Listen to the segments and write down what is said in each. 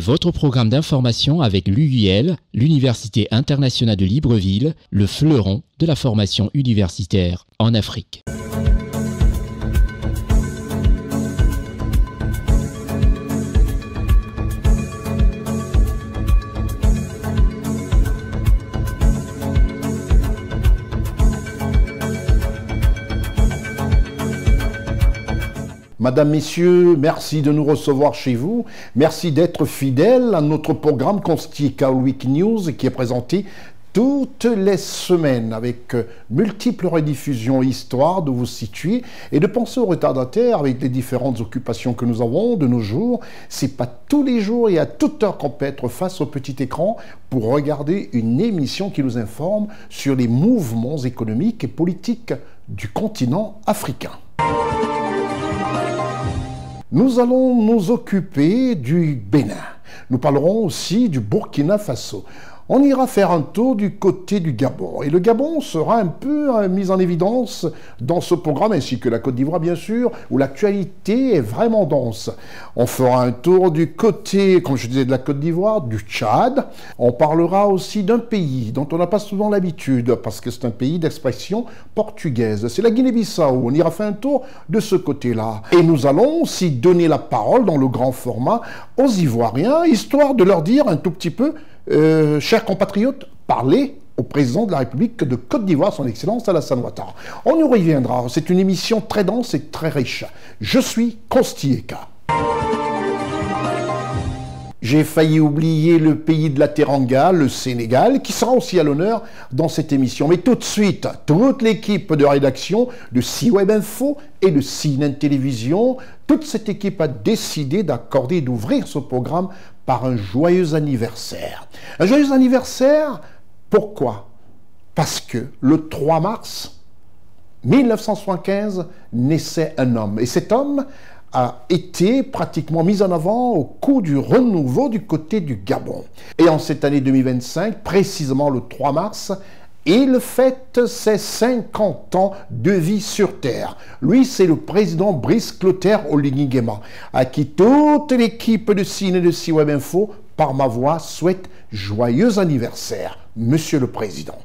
Votre programme d'information avec l'UIL, l'Université internationale de Libreville, le fleuron de la formation universitaire en Afrique. Madame, Messieurs, merci de nous recevoir chez vous. Merci d'être fidèles à notre programme Constika Week News qui est présenté toutes les semaines avec multiples rediffusions histoire de vous situer et de penser aux retardataires avec les différentes occupations que nous avons de nos jours. C'est pas tous les jours et à toute heure qu'on peut être face au petit écran pour regarder une émission qui nous informe sur les mouvements économiques et politiques du continent africain. Nous allons nous occuper du Bénin. Nous parlerons aussi du Burkina Faso. On ira faire un tour du côté du Gabon. Et le Gabon sera un peu mis en évidence dans ce programme, ainsi que la Côte d'Ivoire, bien sûr, où l'actualité est vraiment dense. On fera un tour du côté, comme je disais, de la Côte d'Ivoire, du Tchad. On parlera aussi d'un pays dont on n'a pas souvent l'habitude, parce que c'est un pays d'expression portugaise. C'est la Guinée-Bissau. On ira faire un tour de ce côté-là. Et nous allons aussi donner la parole dans le grand format aux Ivoiriens, histoire de leur dire un tout petit peu chers compatriotes, parlez au président de la République de Côte d'Ivoire, son Excellence Alassane Ouattara. On y reviendra, c'est une émission très dense et très riche. Je suis Constieka. J'ai failli oublier le pays de la Teranga, le Sénégal, qui sera aussi à l'honneur dans cette émission. Mais tout de suite, toute l'équipe de rédaction de C-Web Info et de CNN Télévision, toute cette équipe a décidé d'accorder et d'ouvrir ce programme par un joyeux anniversaire. Un joyeux anniversaire, pourquoi? Parce que le 3 mars 1975 naissait un homme. Et cet homme a été pratiquement mis en avant au cours du renouveau du côté du Gabon. Et en cette année 2025, précisément le 3 mars, il fête ses 50 ans de vie sur Terre. Lui, c'est le président Brice Clotaire Oligui Nguema, à qui toute l'équipe de Ciné de C-Web Info, par ma voix, souhaite joyeux anniversaire, Monsieur le Président.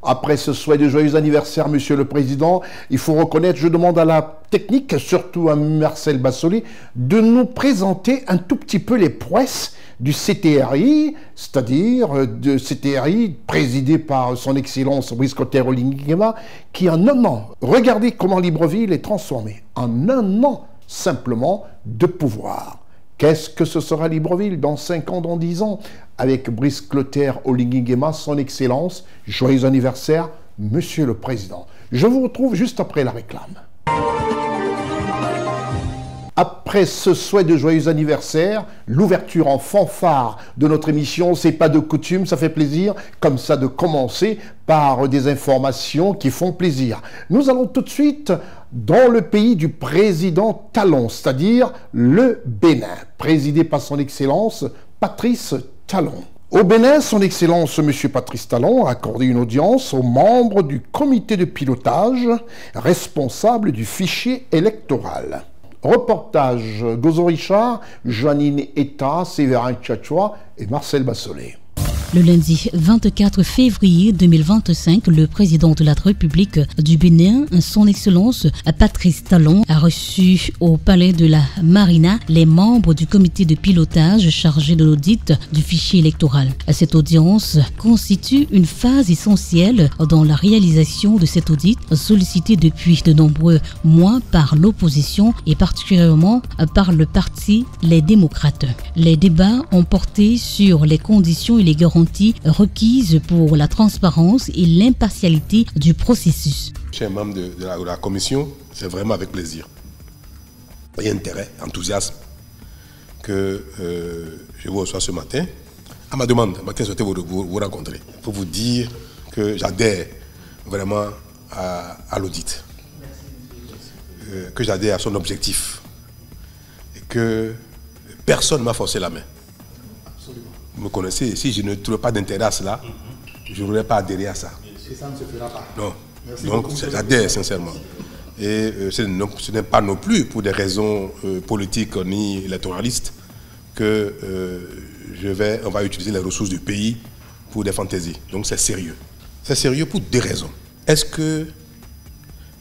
Après ce souhait de joyeux anniversaire, Monsieur le Président, il faut reconnaître, je demande à la technique, surtout à Marcel Bassolé, de nous présenter un tout petit peu les prouesses du CTRI, c'est-à-dire de CTRI présidé par son Excellence Brice Clotaire Oligui Nguema, qui en un an, regardez comment Libreville est transformée, en un an simplement de pouvoir. Qu'est-ce que ce sera Libreville dans 5 ans, dans 10 ans? Avec Brice Clotaire Oligui-Nguema, son Excellence, joyeux anniversaire, Monsieur le Président. Je vous retrouve juste après la réclame. Après ce souhait de joyeux anniversaire, l'ouverture en fanfare de notre émission, c'est pas de coutume, ça fait plaisir comme ça de commencer par des informations qui font plaisir. Nous allons tout de suite dans le pays du président Talon, c'est-à-dire le Bénin, présidé par son Excellence Patrice Talon. Au Bénin, son Excellence M. Patrice Talon a accordé une audience aux membres du comité de pilotage responsable du fichier électoral. Reportage Gozo Richard, Janine Eta, Séverin Tchatchoua et Marcel Bassolé. Le lundi 24 février 2025, le président de la République du Bénin, son Excellence Patrice Talon, a reçu au palais de la Marina les membres du comité de pilotage chargé de l'audit du fichier électoral. Cette audience constitue une phase essentielle dans la réalisation de cet audit sollicité depuis de nombreux mois par l'opposition et particulièrement par le parti Les Démocrates. Les débats ont porté sur les conditions et les garanties requises pour la transparence et l'impartialité du processus. Chers membres de la commission, c'est vraiment avec plaisir et intérêt, enthousiasme que je vous reçois ce matin. À ma demande, je souhaitais vous rencontrer pour vous dire que j'adhère vraiment à l'audit, que j'adhère à son objectif et que personne ne m'a forcé la main. Vous me connaissez, si je ne trouve pas d'intérêt à cela, je n'aurais pas adhéré à ça. Et ça ne se fera pas. Non. Donc j'adhère sincèrement. Et ce n'est pas non plus pour des raisons politiques ni électoralistes que on va utiliser les ressources du pays pour des fantaisies. Donc c'est sérieux. C'est sérieux pour 2 raisons. Est-ce que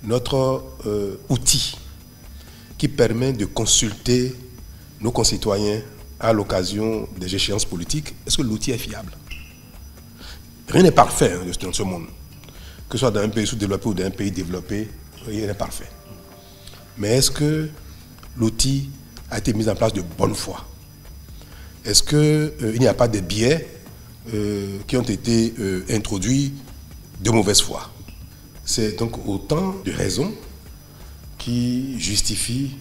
notre outil qui permet de consulter nos concitoyens à l'occasion des échéances politiques, est-ce que l'outil est fiable? Rien n'est parfait dans ce monde. Que ce soit dans un pays sous-développé ou dans un pays développé, rien n'est parfait. Mais est-ce que l'outil a été mis en place de bonne foi? Est-ce qu'il n'y a pas de biais qui ont été introduits de mauvaise foi? C'est donc autant de raisons qui justifient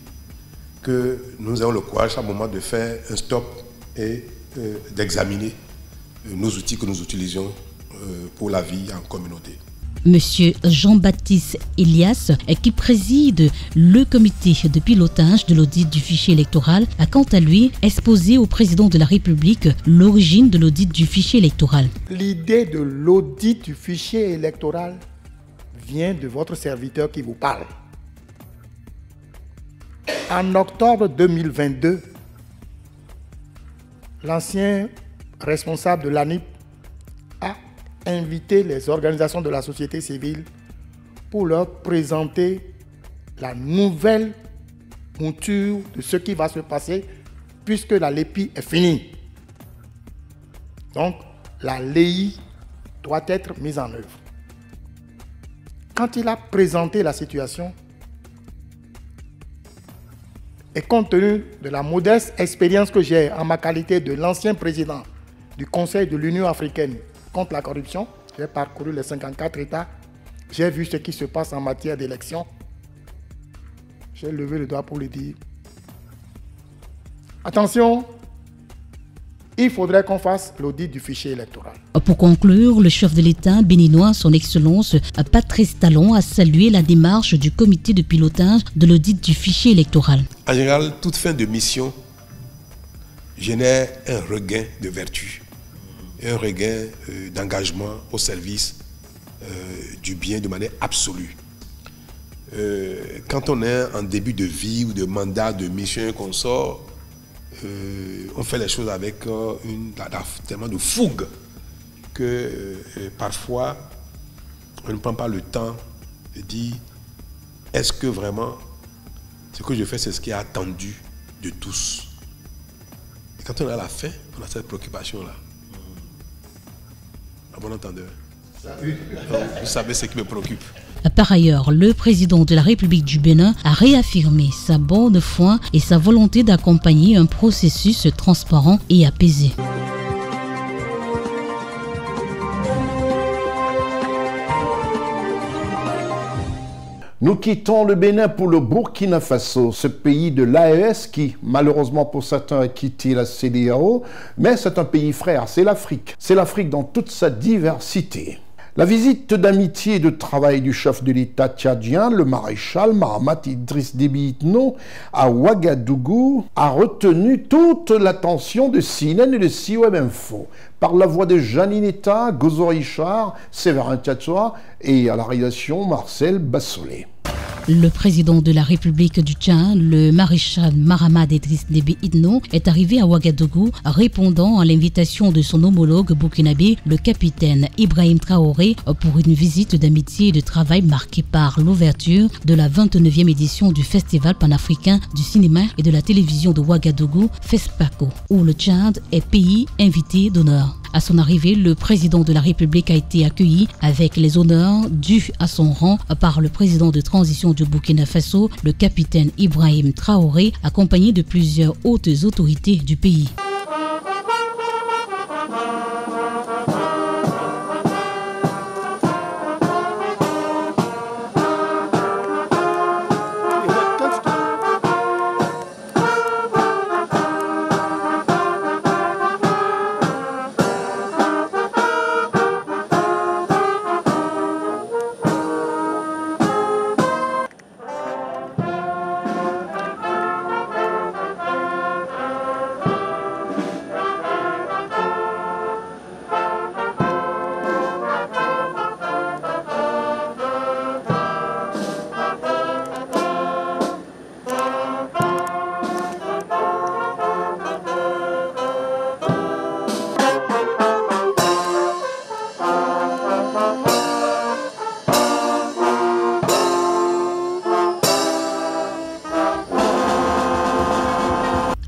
que nous avons le courage à un moment de faire un stop et d'examiner nos outils que nous utilisons pour la vie en communauté. Monsieur Jean-Baptiste Elias, qui préside le comité de pilotage de l'audit du fichier électoral, a quant à lui exposé au président de la République l'origine de l'audit du fichier électoral. L'idée de l'audit du fichier électoral vient de votre serviteur qui vous parle. En octobre 2022, l'ancien responsable de l'ANIP a invité les organisations de la société civile pour leur présenter la nouvelle mouture de ce qui va se passer puisque la LEPI est finie. Donc, la LEI doit être mise en œuvre. Quand il a présenté la situation, et compte tenu de la modeste expérience que j'ai en ma qualité de l'ancien président du Conseil de l'Union africaine contre la corruption, j'ai parcouru les 54 États, j'ai vu ce qui se passe en matière d'élection. J'ai levé le doigt pour le dire. Attention, il faudrait qu'on fasse l'audit du fichier électoral. Pour conclure, le chef de l'État béninois, son Excellence Patrice Talon, a salué la démarche du comité de pilotage de l'audit du fichier électoral. En général, toute fin de mission génère un regain de vertu, un regain d'engagement au service du bien de manière absolue. Quand on est en début de vie ou de mandat, de mission qu'on sort, on fait les choses avec tellement de fougue que parfois on ne prend pas le temps de dire est-ce que vraiment ce que je fais c'est ce qui est attendu de tous. Et quand on est à la fin, on a cette préoccupation-là. À bon entendeur. Vous savez ce qui me préoccupe. Par ailleurs, le président de la République du Bénin a réaffirmé sa bonne foi et sa volonté d'accompagner un processus transparent et apaisé. Nous quittons le Bénin pour le Burkina Faso, ce pays de l'AES qui, malheureusement pour certains, a quitté la CEDEAO, mais c'est un pays frère, c'est l'Afrique. C'est l'Afrique dans toute sa diversité. La visite d'amitié et de travail du chef de l'État tchadien, le maréchal Mahamat Idriss Déby Itno, à Ouagadougou, a retenu toute l'attention de CNN et de CWeb Info, par la voix de Janine Etta, Gozo Richard, Séverin Tchatchoua et à la réalisation Marcel Bassolé. Le président de la République du Tchad, le maréchal Mahamat Idriss Déby Itno, est arrivé à Ouagadougou répondant à l'invitation de son homologue burkinabé, le capitaine Ibrahim Traoré, pour une visite d'amitié et de travail marquée par l'ouverture de la 29e édition du Festival panafricain du cinéma et de la télévision de Ouagadougou, FESPACO, où le Tchad est pays invité d'honneur. À son arrivée, le président de la République a été accueilli avec les honneurs dus à son rang par le président de transition du Burkina Faso, le capitaine Ibrahim Traoré, accompagné de plusieurs hautes autorités du pays.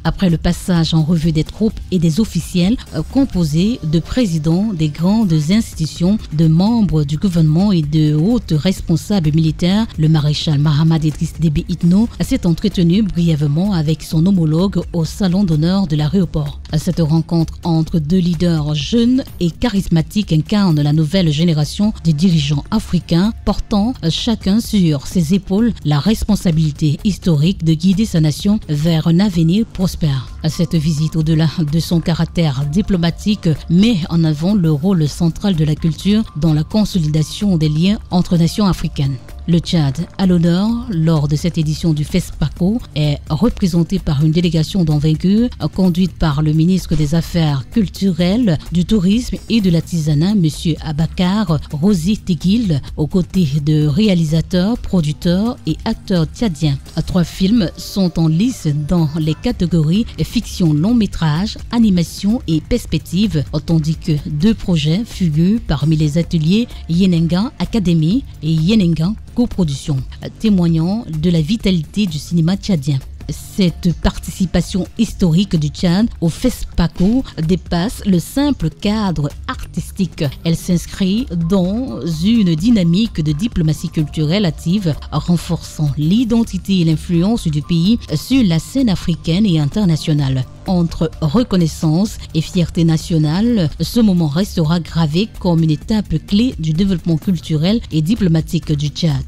Après le passage en revue des troupes et des officiels composés de présidents des grandes institutions, de membres du gouvernement et de hautes responsables militaires, le maréchal Mahamat Idriss Déby Itno s'est entretenu brièvement avec son homologue au salon d'honneur de l'aéroport. Cette rencontre entre deux leaders jeunes et charismatiques incarne la nouvelle génération des dirigeants africains, portant chacun sur ses épaules la responsabilité historique de guider sa nation vers un avenir prospère. Cette visite, au-delà de son caractère diplomatique, met en avant le rôle central de la culture dans la consolidation des liens entre nations africaines. Le Tchad, à l'honneur lors de cette édition du FESPACO, est représenté par une délégation d'envaincus conduite par le ministre des Affaires culturelles, du tourisme et de l'artisanat, M. Abakar Rosi Teguil, aux côtés de réalisateurs, producteurs et acteurs tchadiens. 3 films sont en lice dans les catégories fiction long métrage, animation et perspective, tandis que 2 projets figurent parmi les ateliers Yenenga Academy et Yenenga coproduction, témoignant de la vitalité du cinéma tchadien. Cette participation historique du Tchad au FESPACO dépasse le simple cadre artistique. Elle s'inscrit dans une dynamique de diplomatie culturelle active, renforçant l'identité et l'influence du pays sur la scène africaine et internationale. Entre reconnaissance et fierté nationale, ce moment restera gravé comme une étape clé du développement culturel et diplomatique du Tchad.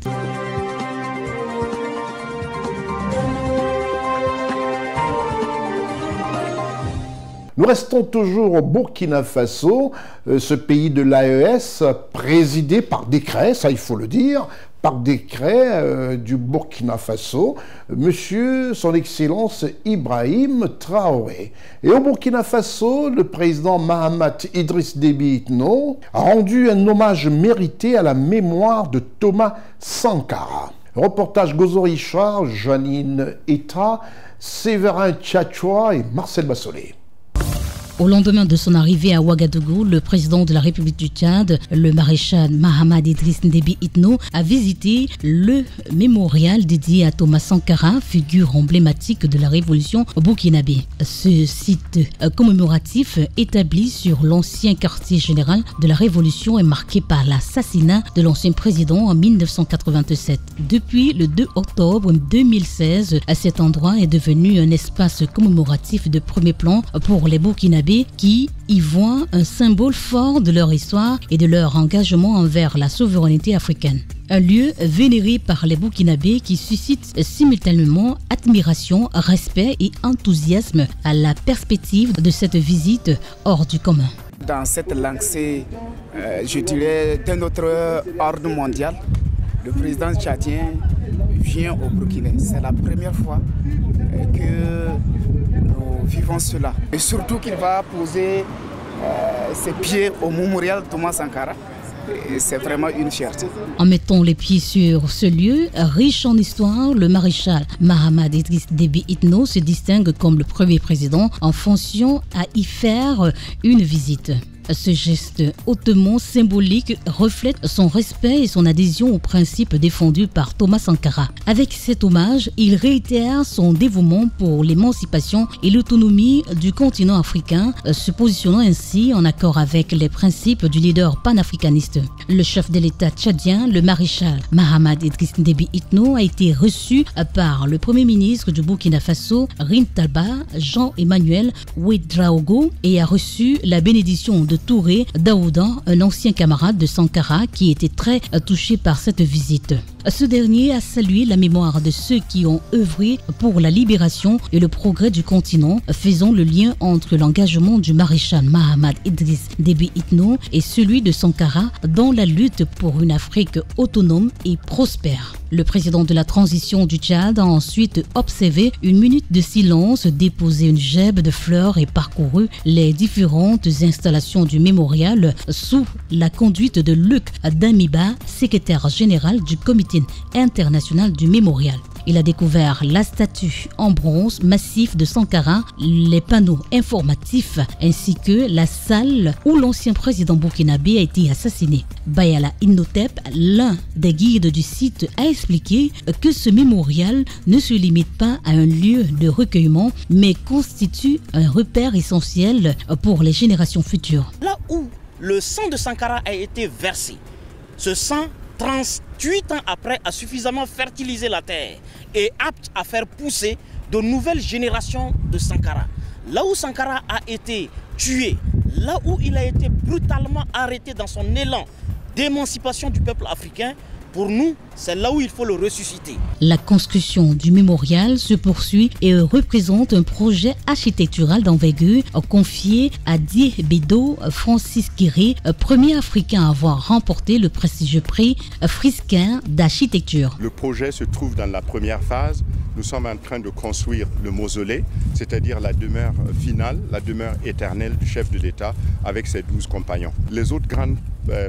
Nous restons toujours au Burkina Faso, ce pays de l'AES, présidé par décret, ça il faut le dire, par décret du Burkina Faso, Monsieur Son Excellence Ibrahim Traoré. Et au Burkina Faso, le président Mahamat Idriss Déby Itno a rendu un hommage mérité à la mémoire de Thomas Sankara. Reportage Gozo Richard, Janine Etta, Séverin Tchatchoua et Marcel Bassolé. Au lendemain de son arrivée à Ouagadougou, le président de la République du Tchad, le maréchal Mahamad Idriss Déby Itno, a visité le mémorial dédié à Thomas Sankara, figure emblématique de la révolution burkinabé. Ce site commémoratif, établi sur l'ancien quartier général de la révolution, est marqué par l'assassinat de l'ancien président en 1987. Depuis le 2 octobre 2016, cet endroit est devenu un espace commémoratif de premier plan pour les Burkinabés qui y voient un symbole fort de leur histoire et de leur engagement envers la souveraineté africaine. Un lieu vénéré par les Burkinabés qui suscite simultanément admiration, respect et enthousiasme à la perspective de cette visite hors du commun. Dans cette lancée, je dirais, d'un autre ordre mondial, le président tchadien vient au Burkina. C'est la première fois que nous vivons cela. Et surtout qu'il va poser ses pieds au mémorial Thomas Sankara. C'est vraiment une fierté. En mettant les pieds sur ce lieu, riche en histoire, le maréchal Mahamad Idriss Déby Itno se distingue comme le premier président en fonction à y faire une visite. Ce geste hautement symbolique reflète son respect et son adhésion aux principes défendus par Thomas Sankara. Avec cet hommage, il réitère son dévouement pour l'émancipation et l'autonomie du continent africain, se positionnant ainsi en accord avec les principes du leader panafricaniste. Le chef de l'État tchadien, le maréchal Mahamad Idriss Déby Itno, a été reçu par le premier ministre du Burkina Faso, Rintalba Jean-Emmanuel Ouedraogo, et a reçu la bénédiction de Touré Daouda, un ancien camarade de Sankara qui était très touché par cette visite. Ce dernier a salué la mémoire de ceux qui ont œuvré pour la libération et le progrès du continent, faisant le lien entre l'engagement du maréchal Mahamad Idriss Déby Itno et celui de Sankara dans la lutte pour une Afrique autonome et prospère. Le président de la transition du Tchad a ensuite observé une minute de silence, déposé une gèbe de fleurs et parcouru les différentes installations du mémorial sous la conduite de Luc Damiba, secrétaire général du comité international du mémorial. Il a découvert la statue en bronze massif de Sankara, les panneaux informatifs ainsi que la salle où l'ancien président burkinabé a été assassiné. Bayala Innotep, l'un des guides du site, a expliqué que ce mémorial ne se limite pas à un lieu de recueillement, mais constitue un repère essentiel pour les générations futures. Là où le sang de Sankara a été versé, ce sang 38 ans après a suffisamment fertilisé la terre et apte à faire pousser de nouvelles générations de Sankara. Là où Sankara a été tué, là où il a été brutalement arrêté dans son élan d'émancipation du peuple africain, pour nous, c'est là où il faut le ressusciter. La construction du mémorial se poursuit et représente un projet architectural d'envergure confié à Diébedo Francis Kéré, premier Africain à avoir remporté le prestigieux prix Friskin d'architecture. Le projet se trouve dans la première phase. Nous sommes en train de construire le mausolée, c'est-à-dire la demeure finale, la demeure éternelle du chef de l'État avec ses 12 compagnons. Les autres grandes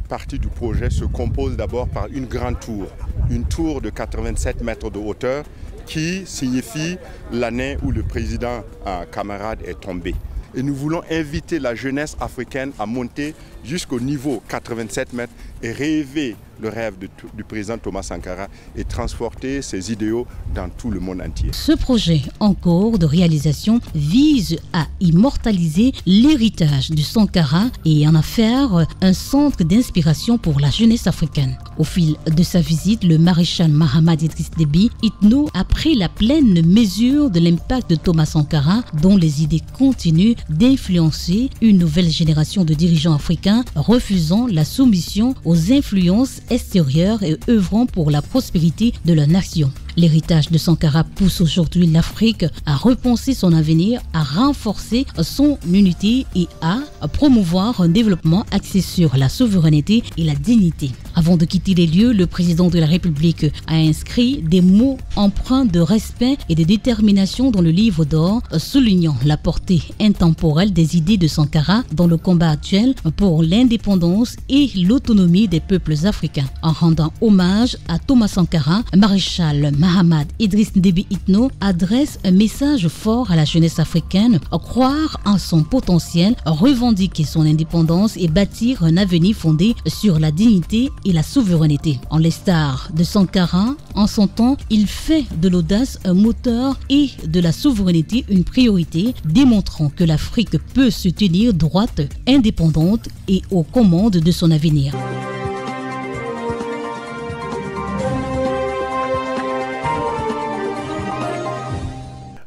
parties du projet se composent d'abord par une grande tour, une tour de 87 mètres de hauteur qui signifie l'année où le président camarade est tombé. Et nous voulons inviter la jeunesse africaine à monter jusqu'au niveau 87 mètres et rêver le rêve du président Thomas Sankara et transporter ses idéaux dans tout le monde entier. Ce projet en cours de réalisation vise à immortaliser l'héritage de Sankara et en faire un centre d'inspiration pour la jeunesse africaine. Au fil de sa visite, le maréchal Mahamad Idriss Déby Itno a pris la pleine mesure de l'impact de Thomas Sankara, dont les idées continuent d'influencer une nouvelle génération de dirigeants africains, refusant la soumission aux influences extérieures et œuvrant pour la prospérité de la nation. L'héritage de Sankara pousse aujourd'hui l'Afrique à repenser son avenir, à renforcer son unité et à promouvoir un développement axé sur la souveraineté et la dignité. Avant de quitter les lieux, le président de la République a inscrit des mots empreints de respect et de détermination dans le livre d'or, soulignant la portée intemporelle des idées de Sankara dans le combat actuel pour l'indépendance et l'autonomie des peuples africains. En rendant hommage à Thomas Sankara, maréchal Mahamad Idriss Déby Itno adresse un message fort à la jeunesse africaine, croire en son potentiel, revendiquer son indépendance et bâtir un avenir fondé sur la dignité et la souveraineté. En l'instar de Sankara, en son temps, il fait de l'audace un moteur et de la souveraineté une priorité, démontrant que l'Afrique peut se tenir droite, indépendante et aux commandes de son avenir.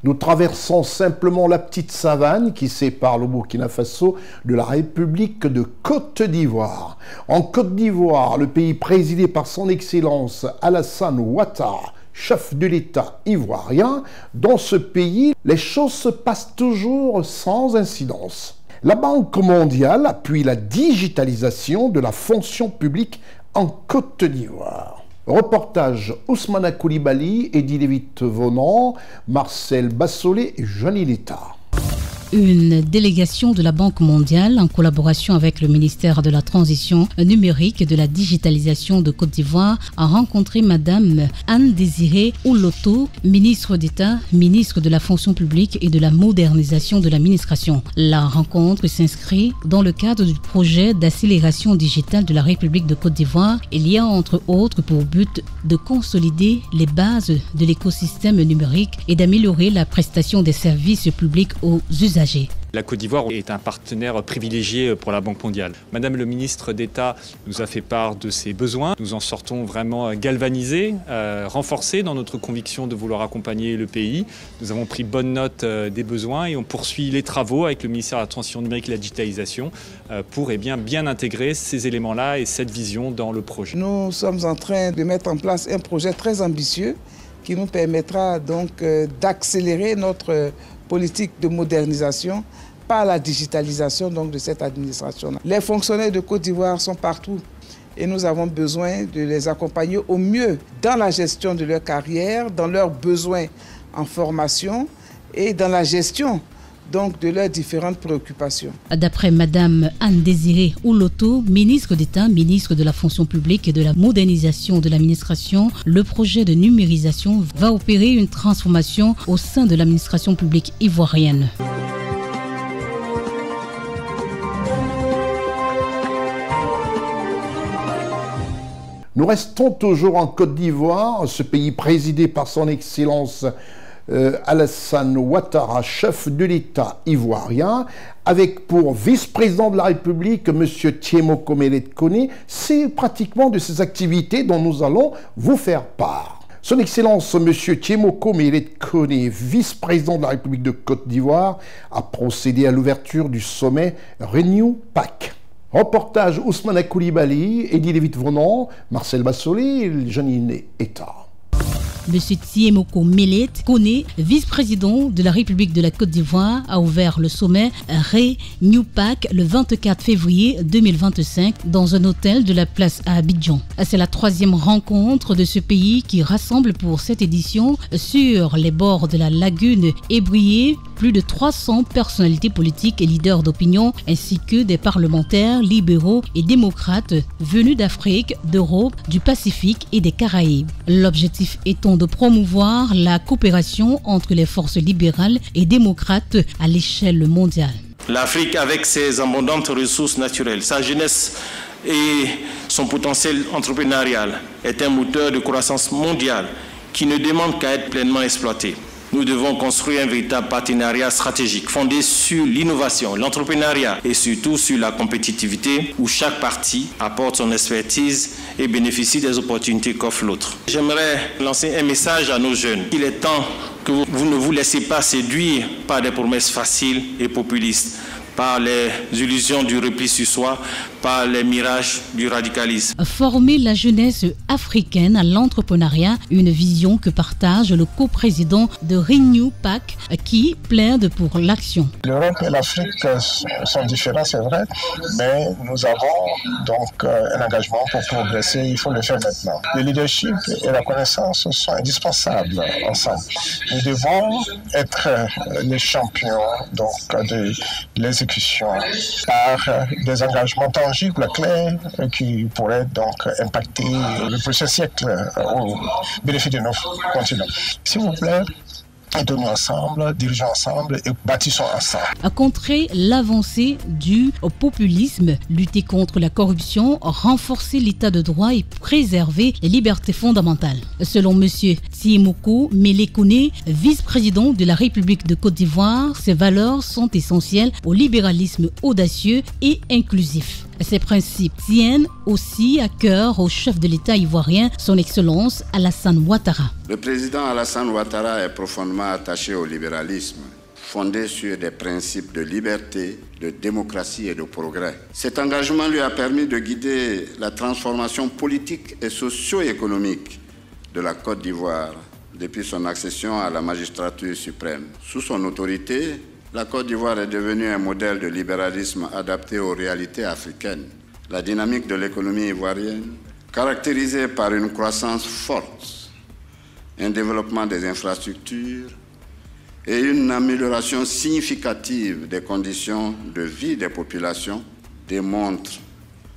Nous traversons simplement la petite savane qui sépare le Burkina Faso de la République de Côte d'Ivoire. En Côte d'Ivoire, le pays présidé par son Excellence Alassane Ouattara, chef de l'État ivoirien, dans ce pays, les choses se passent toujours sans incidence. La Banque mondiale appuie la digitalisation de la fonction publique en Côte d'Ivoire. Reportage Ousmana Koulibaly, Eddie Lévite-Vonan, Marcel Bassolé et Johnny Letta. Une délégation de la Banque mondiale, en collaboration avec le ministère de la Transition numérique et de la digitalisation de Côte d'Ivoire, a rencontré Madame Anne-Désirée Ouloto, ministre d'État, ministre de la Fonction publique et de la modernisation de l'administration. La rencontre s'inscrit dans le cadre du projet d'accélération digitale de la République de Côte d'Ivoire. Il y a entre autres pour but de consolider les bases de l'écosystème numérique et d'améliorer la prestation des services publics aux usagers. La Côte d'Ivoire est un partenaire privilégié pour la Banque mondiale. Madame le ministre d'État nous a fait part de ses besoins. Nous en sortons vraiment galvanisés, renforcés dans notre conviction de vouloir accompagner le pays. Nous avons pris bonne note des besoins et on poursuit les travaux avec le ministère de la Transition numérique et de la digitalisation pour bien intégrer ces éléments-là et cette vision dans le projet. Nous sommes en train de mettre en place un projet très ambitieux qui nous permettra donc d'accélérer notre politique de modernisation par la digitalisation donc, de cette administration. Les fonctionnaires de Côte d'Ivoire sont partout et nous avons besoin de les accompagner au mieux dans la gestion de leur carrière, dans leurs besoins en formation et dans la gestion donc, de leurs différentes préoccupations. D'après Madame Anne-Désirée Ouloto, ministre d'État, ministre de la Fonction publique et de la modernisation de l'administration, le projet de numérisation va opérer une transformation au sein de l'administration publique ivoirienne. Nous restons toujours en Côte d'Ivoire, ce pays présidé par son Excellence Alassane Ouattara, chef de l'État ivoirien, avec pour vice-président de la République M. Thiemoko Melet Kone. C'est pratiquement de ces activités dont nous allons vous faire part. Son Excellence M. Thiemoko Melet Kone, vice-président de la République de Côte d'Ivoire, a procédé à l'ouverture du sommet Renew PAC. Reportage Ousmana Koulibaly, Eddie Lévite-Vonan, Marcel Bassolé et Janine Etta. M. Thiemoko Melet Kone, vice-président de la République de la Côte d'Ivoire, a ouvert le sommet Renew PAC le 24 février 2025 dans un hôtel de la place à Abidjan. C'est la troisième rencontre de ce pays qui rassemble pour cette édition sur les bords de la lagune Ébrié plus de 300 personnalités politiques et leaders d'opinion ainsi que des parlementaires libéraux et démocrates venus d'Afrique, d'Europe, du Pacifique et des Caraïbes. L'objectif étant de promouvoir la coopération entre les forces libérales et démocrates à l'échelle mondiale. L'Afrique, avec ses abondantes ressources naturelles, sa jeunesse et son potentiel entrepreneurial, est un moteur de croissance mondiale qui ne demande qu'à être pleinement exploité. Nous devons construire un véritable partenariat stratégique fondé sur l'innovation, l'entrepreneuriat et surtout sur la compétitivité où chaque partie apporte son expertise et bénéficie des opportunités qu'offre l'autre. J'aimerais lancer un message à nos jeunes. Il est temps que vous ne vous laissez pas séduire par des promesses faciles et populistes, par les illusions du repli sur soi, par les mirages du radicalisme. Former la jeunesse africaine à l'entrepreneuriat, une vision que partage le coprésident de Renew PAC qui plaide pour l'action. L'Europe et l'Afrique sont différents, c'est vrai, mais nous avons donc un engagement pour progresser, il faut le faire maintenant. Le leadership et la connaissance sont indispensables ensemble. Nous devons être les champions donc, de l'exécution exécution par des engagements tangibles, clairs, qui pourraient donc impacter le prochain siècle au bénéfice de nos continents. S'il vous plaît, aidons-nous ensemble, dirigeons ensemble et bâtissons ensemble. À contrer l'avancée du populisme, lutter contre la corruption, renforcer l'état de droit et préserver les libertés fondamentales. Selon M. Tiemoko Melekone, vice-président de la République de Côte d'Ivoire, ces valeurs sont essentielles au libéralisme audacieux et inclusif. Ces principes tiennent aussi à cœur au chef de l'État ivoirien, son Excellence Alassane Ouattara. Le président Alassane Ouattara est profondément attaché au libéralisme, fondé sur des principes de liberté, de démocratie et de progrès. Cet engagement lui a permis de guider la transformation politique et socio-économique de la Côte d'Ivoire depuis son accession à la magistrature suprême. Sous son autorité, la Côte d'Ivoire est devenue un modèle de libéralisme adapté aux réalités africaines. La dynamique de l'économie ivoirienne, caractérisée par une croissance forte, un développement des infrastructures et une amélioration significative des conditions de vie des populations, démontre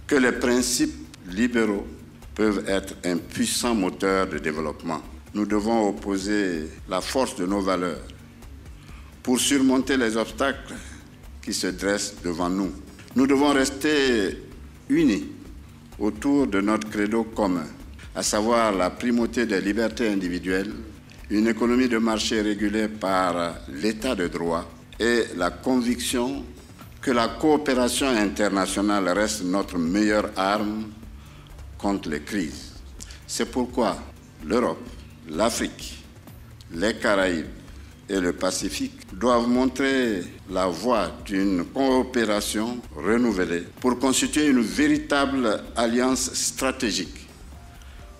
que les principes libéraux peuvent être un puissant moteur de développement. Nous devons opposer la force de nos valeurs pour surmonter les obstacles qui se dressent devant nous. Nous devons rester unis autour de notre credo commun, à savoir la primauté des libertés individuelles, une économie de marché régulée par l'état de droit et la conviction que la coopération internationale reste notre meilleure arme contre les crises. C'est pourquoi l'Europe, l'Afrique, les Caraïbes et le Pacifique doivent montrer la voie d'une coopération renouvelée pour constituer une véritable alliance stratégique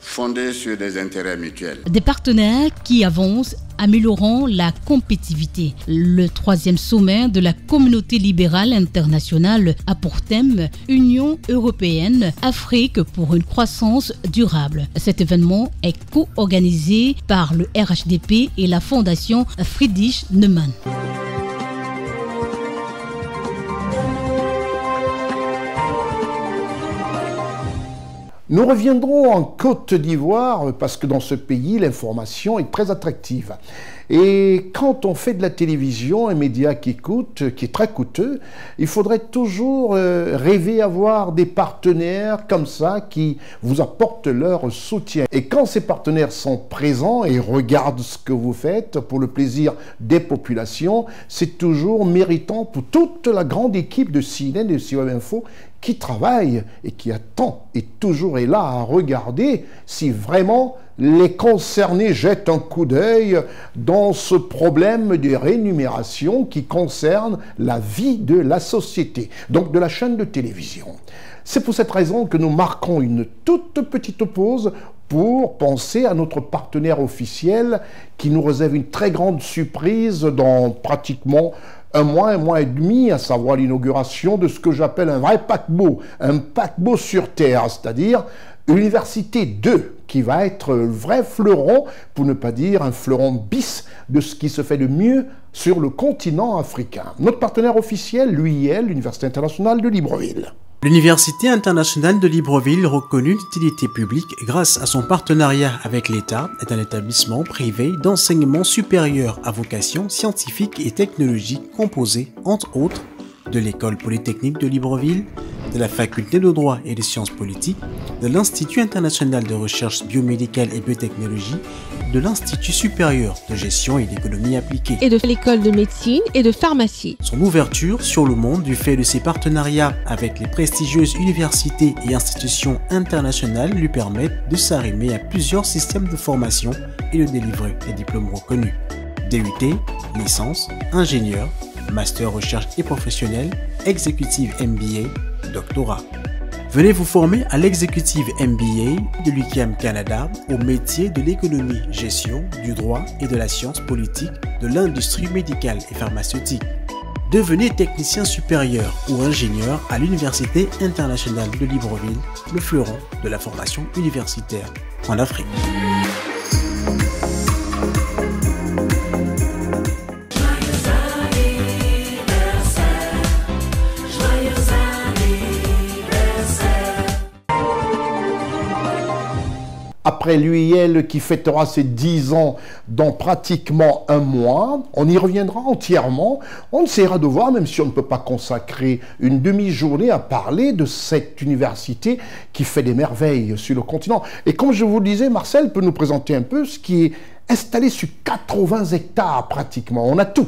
fondée sur des intérêts mutuels. Des partenaires qui avancent, améliorant la compétitivité. Le 3e sommet de la communauté libérale internationale a pour thème Union européenne, Afrique pour une croissance durable. Cet événement est co-organisé par le RHDP et la fondation Friedrich Neumann. Nous reviendrons en Côte d'Ivoire parce que dans ce pays, l'information est très attractive. Et quand on fait de la télévision, un média qui coûte, qui est très coûteux, il faudrait toujours rêver avoir des partenaires comme ça qui vous apportent leur soutien. Et quand ces partenaires sont présents et regardent ce que vous faites pour le plaisir des populations, c'est toujours méritant pour toute la grande équipe de CNN et de CWeb Info qui travaille et qui attend et toujours est là à regarder si vraiment les concernés jettent un coup d'œil dans ce problème de rémunération qui concerne la vie de la société, donc de la chaîne de télévision. C'est pour cette raison que nous marquons une toute petite pause pour penser à notre partenaire officiel qui nous réserve une très grande surprise dans pratiquement un mois et demi, à savoir l'inauguration de ce que j'appelle un vrai paquebot sur Terre, c'est-à-dire Université 2, qui va être le vrai fleuron, pour ne pas dire un fleuron bis, de ce qui se fait de mieux sur le continent africain. Notre partenaire officiel, l'UIL, l'Université internationale de Libreville. L'Université internationale de Libreville, reconnue d'utilité publique grâce à son partenariat avec l'État, est un établissement privé d'enseignement supérieur à vocation scientifique et technologique composé, entre autres, de l'École polytechnique de Libreville, de la Faculté de droit et des sciences politiques, de l'Institut international de recherche biomédicale et biotechnologie, de l'Institut supérieur de gestion et d'économie appliquée, et de l'École de médecine et de pharmacie. Son ouverture sur le monde du fait de ses partenariats avec les prestigieuses universités et institutions internationales lui permettent de s'arrimer à plusieurs systèmes de formation et de délivrer des diplômes reconnus. DUT, licence, ingénieur, master recherche et professionnel, exécutive MBA, doctorat. Venez vous former à l'exécutive MBA de l'UQAM Canada au métier de l'économie, gestion, du droit et de la science politique de l'industrie médicale et pharmaceutique. Devenez technicien supérieur ou ingénieur à l'Université internationale de Libreville, le fleuron de la formation universitaire en Afrique. après l'UIL qui fêtera ses 10 ans dans pratiquement un mois. On y reviendra entièrement. On essaiera de voir, même si on ne peut pas consacrer une demi-journée à parler de cette université qui fait des merveilles sur le continent. Et comme je vous le disais, Marcel peut nous présenter un peu ce qui est installé sur 80 hectares pratiquement. On a tout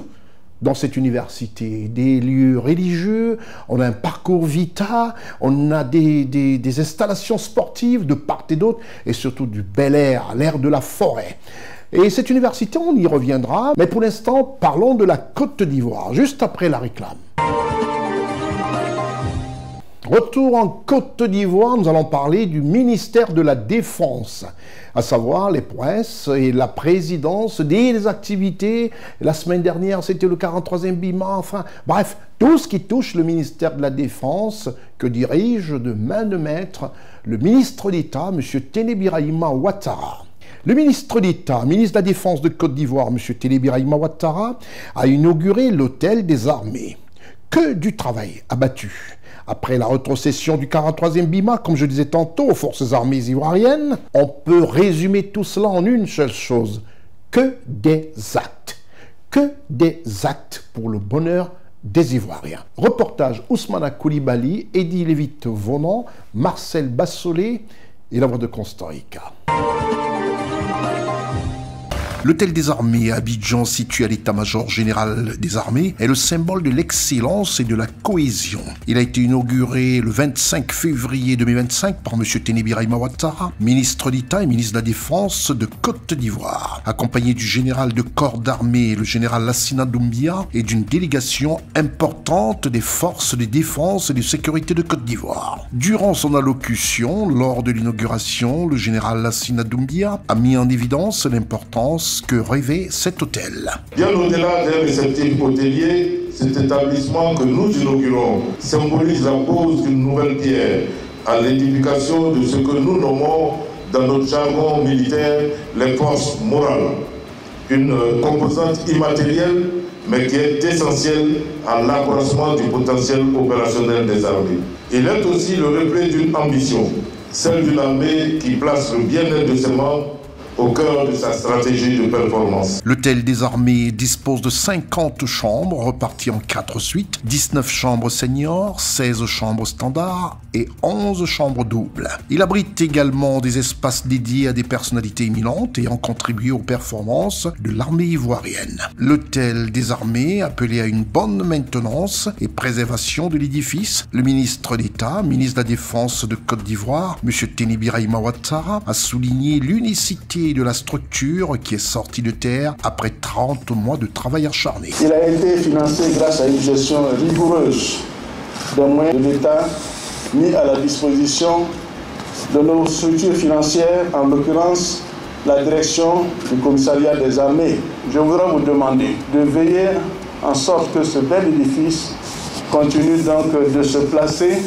dans cette université, des lieux religieux, on a un parcours vita, on a des installations sportives de part et d'autre, et surtout du bel air, l'air de la forêt. Et cette université, on y reviendra, mais pour l'instant, parlons de la Côte d'Ivoire, juste après la réclame. Retour en Côte d'Ivoire, nous allons parler du ministère de la Défense, à savoir les prouesses et la présidence des activités. La semaine dernière, c'était le 43e BIMA, enfin, bref, tout ce qui touche le ministère de la Défense que dirige de main de maître le ministre d'État, M. Téné Birahima Ouattara. Le ministre d'État, ministre de la Défense de Côte d'Ivoire, M. Téné Birahima Ouattara, a inauguré l'hôtel des armées. Que du travail abattu. Après la rétrocession du 43e BIMA, comme je disais tantôt, aux forces armées ivoiriennes, on peut résumer tout cela en une seule chose. Que des actes. Que des actes pour le bonheur des Ivoiriens. Reportage Ousmana Koulibaly, Eddy Lévite-Vonan, Marcel Bassolé et la voix de Costa Rica. L'hôtel des armées à Abidjan, situé à l'état-major général des armées, est le symbole de l'excellence et de la cohésion. Il a été inauguré le 25 février 2025 par M. Téné Birahima Ouattara, ministre d'État et ministre de la Défense de Côte d'Ivoire, accompagné du général de corps d'armée, le général Lassina Doumbia, et d'une délégation importante des forces de défense et de sécurité de Côte d'Ivoire. Durant son allocution, lors de l'inauguration, le général Lassina Doumbia a mis en évidence l'importance que rêvait cet hôtel. Bien au-delà d'un réceptif hôtelier, cet établissement que nous inaugurons symbolise la pose d'une nouvelle pierre à l'édification de ce que nous nommons dans notre jargon militaire les forces morales. Une composante immatérielle mais qui est essentielle à l'accroissement du potentiel opérationnel des armées. Il est aussi le reflet d'une ambition, celle d'une armée qui place le bien-être de ses membres au cœur de sa stratégie de performance. L'hôtel des armées dispose de 50 chambres reparties en 4 suites, 19 chambres seniors, 16 chambres standards et 11 chambres doubles. Il abrite également des espaces dédiés à des personnalités éminentes ayant contribué aux performances de l'armée ivoirienne. L'hôtel des armées, appelé à une bonne maintenance et préservation de l'édifice, le ministre d'État, ministre de la Défense de Côte d'Ivoire, M. Téné Birahima Ouattara, a souligné l'unicité de la structure qui est sortie de terre après 30 mois de travail acharné. Il a été financé grâce à une gestion rigoureuse des moyens de l'État mis à la disposition de nos structures financières, en l'occurrence la direction du commissariat des armées. Je voudrais vous demander de veiller en sorte que ce bel édifice continue donc de se placer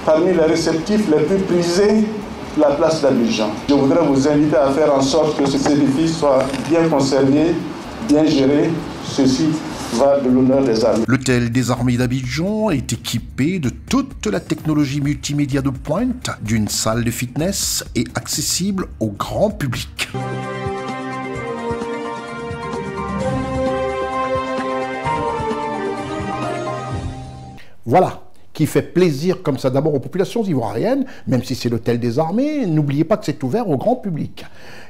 parmi les réceptifs les plus prisés la place d'Abidjan. Je voudrais vous inviter à faire en sorte que cet édifice soit bien conservé, bien géré. Ceci va de l'honneur des armées. L'hôtel des armées d'Abidjan est équipé de toute la technologie multimédia de pointe, d'une salle de fitness et accessible au grand public. Voilà, qui fait plaisir comme ça d'abord aux populations ivoiriennes, même si c'est l'hôtel des armées, n'oubliez pas que c'est ouvert au grand public.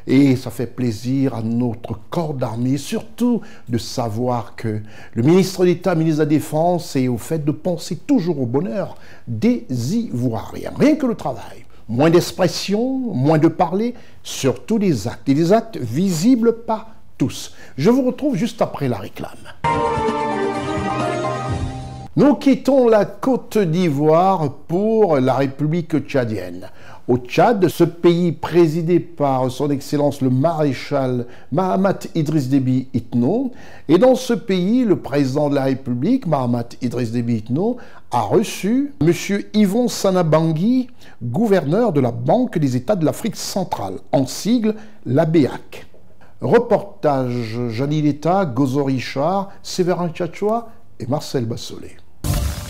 Et ça fait plaisir à notre corps d'armée, surtout de savoir que le ministre d'État, ministre de la Défense, est au fait de penser toujours au bonheur des Ivoiriens. Rien que le travail. Moins d'expression, moins de parler, surtout des actes. Et des actes visibles par tous. Je vous retrouve juste après la réclame. Nous quittons la Côte d'Ivoire pour la République tchadienne. Au Tchad, ce pays présidé par son Excellence le maréchal Mahamat Idriss Déby Itno, et dans ce pays, le président de la République, Mahamat Idriss Déby Itno, a reçu M. Yvon Sanabangui, gouverneur de la Banque des États de l'Afrique centrale, en sigle la BEAC. Reportage Jeannie Letta, Gozo Richard, Séverin Tchatchoua et Marcel Bassolé.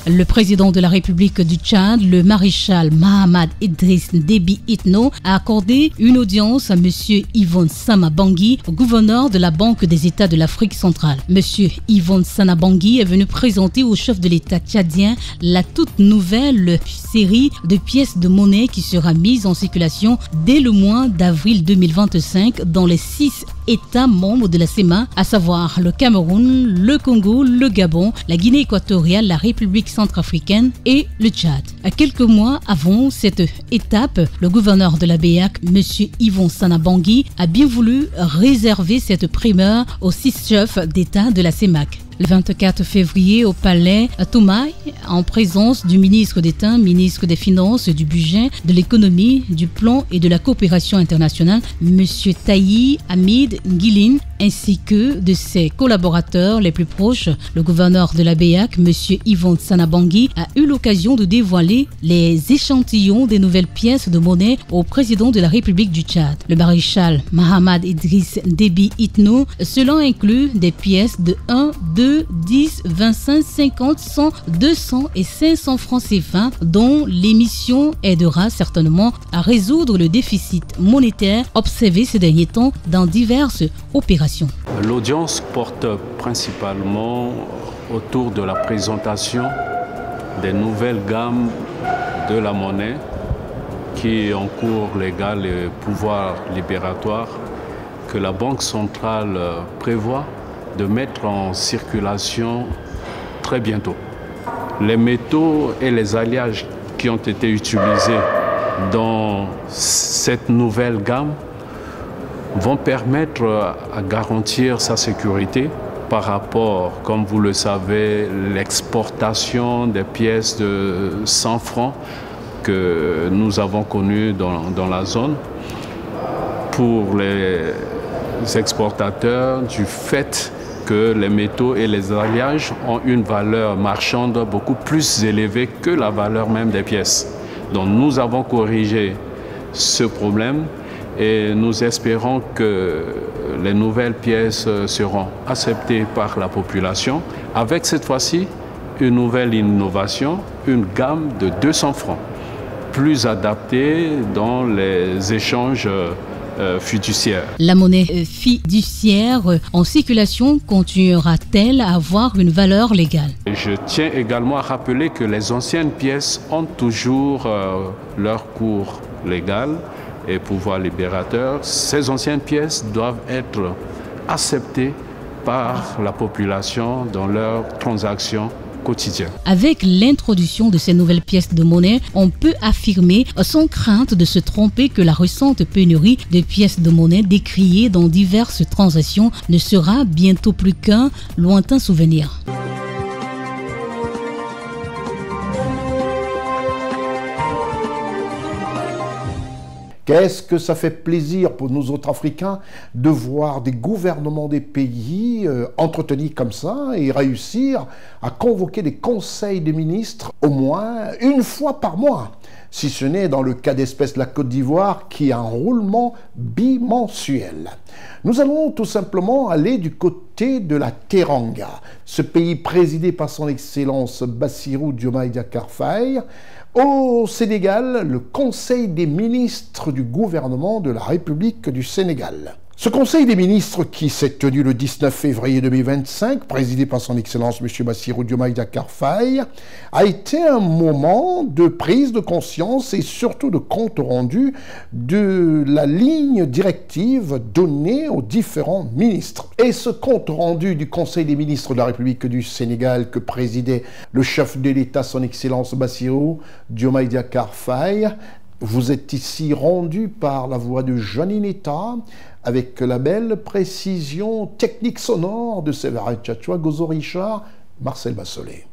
Le président de la République du Tchad, le maréchal Mahamad Idriss Déby Itno, a accordé une audience à M. Yvon Sama Bangui, gouverneur de la Banque des États de l'Afrique centrale. M. Yvon Sama Bangui est venu présenter au chef de l'État tchadien la toute nouvelle série de pièces de monnaie qui sera mise en circulation dès le mois d'avril 2025 dans les 6 États membres de la CEMA, à savoir le Cameroun, le Congo, le Gabon, la Guinée équatoriale, la République centrafricaine et le Tchad. À quelques mois avant cette étape, le gouverneur de la BEAC, M. Yvon Sama Bangui, a bien voulu réserver cette primeur aux 6 chefs d'État de la CEMAC. Le 24 février au palais Toumaï, en présence du ministre d'État, ministre des Finances, du Budget, de l'Économie, du Plan et de la Coopération internationale, M. Taï Hamid Nguilin, ainsi que de ses collaborateurs les plus proches, le gouverneur de la BEAC, M. Yvon Sama Bangui, a eu l'occasion de dévoiler les échantillons des nouvelles pièces de monnaie au président de la République du Tchad. Le maréchal Mahamad Idriss Déby Itno, cela inclut des pièces de 1, 2, 10, 25, 50, 100, 200 et 500 francs CFA dont l'émission aidera certainement à résoudre le déficit monétaire observé ces derniers temps dans diverses opérations. L'audience porte principalement autour de la présentation des nouvelles gammes de la monnaie qui encourent légal et pouvoir libératoire que la Banque centrale prévoit de mettre en circulation très bientôt. Les métaux et les alliages qui ont été utilisés dans cette nouvelle gamme vont permettre à garantir sa sécurité par rapport, comme vous le savez, l'exportation des pièces de 100 francs que nous avons connues dans la zone. Pour les exportateurs, du fait que les métaux et les alliages ont une valeur marchande beaucoup plus élevée que la valeur même des pièces. Donc nous avons corrigé ce problème et nous espérons que les nouvelles pièces seront acceptées par la population avec cette fois-ci une nouvelle innovation, une gamme de 200 francs, plus adaptée dans les échanges fiduciaire. La monnaie fiduciaire en circulation continuera-t-elle à avoir une valeur légale? Je tiens également à rappeler que les anciennes pièces ont toujours leur cours légal et pouvoir libérateur. Ces anciennes pièces doivent être acceptées par la population dans leurs transactions quotidien. Avec l'introduction de ces nouvelles pièces de monnaie, on peut affirmer, sans crainte de se tromper, que la récente pénurie de pièces de monnaie décriée dans diverses transactions ne sera bientôt plus qu'un lointain souvenir. Qu'est-ce que ça fait plaisir pour nous autres Africains de voir des gouvernements des pays entretenus comme ça et réussir à convoquer des conseils des ministres au moins une fois par mois, si ce n'est dans le cas d'espèce de la Côte d'Ivoire qui a un roulement bimensuel. Nous allons tout simplement aller du côté de la Teranga, ce pays présidé par son Excellence Bassirou Diomaye Diakhar Faye. Au Sénégal, le Conseil des ministres du gouvernement de la République du Sénégal. Ce Conseil des ministres qui s'est tenu le 19 février 2025, présidé par son Excellence M. Bassirou Diomaye Diakhar Faye, a été un moment de prise de conscience et surtout de compte rendu de la ligne directive donnée aux différents ministres. Et ce compte rendu du Conseil des ministres de la République du Sénégal que présidait le chef de l'État, son Excellence Bassirou Diomaye Diakhar Faye, vous êtes ici rendu par la voix de Janine Eta, avec la belle précision technique sonore de Séverin Tchatchoua, Gozo Richard, Marcel Bassolé.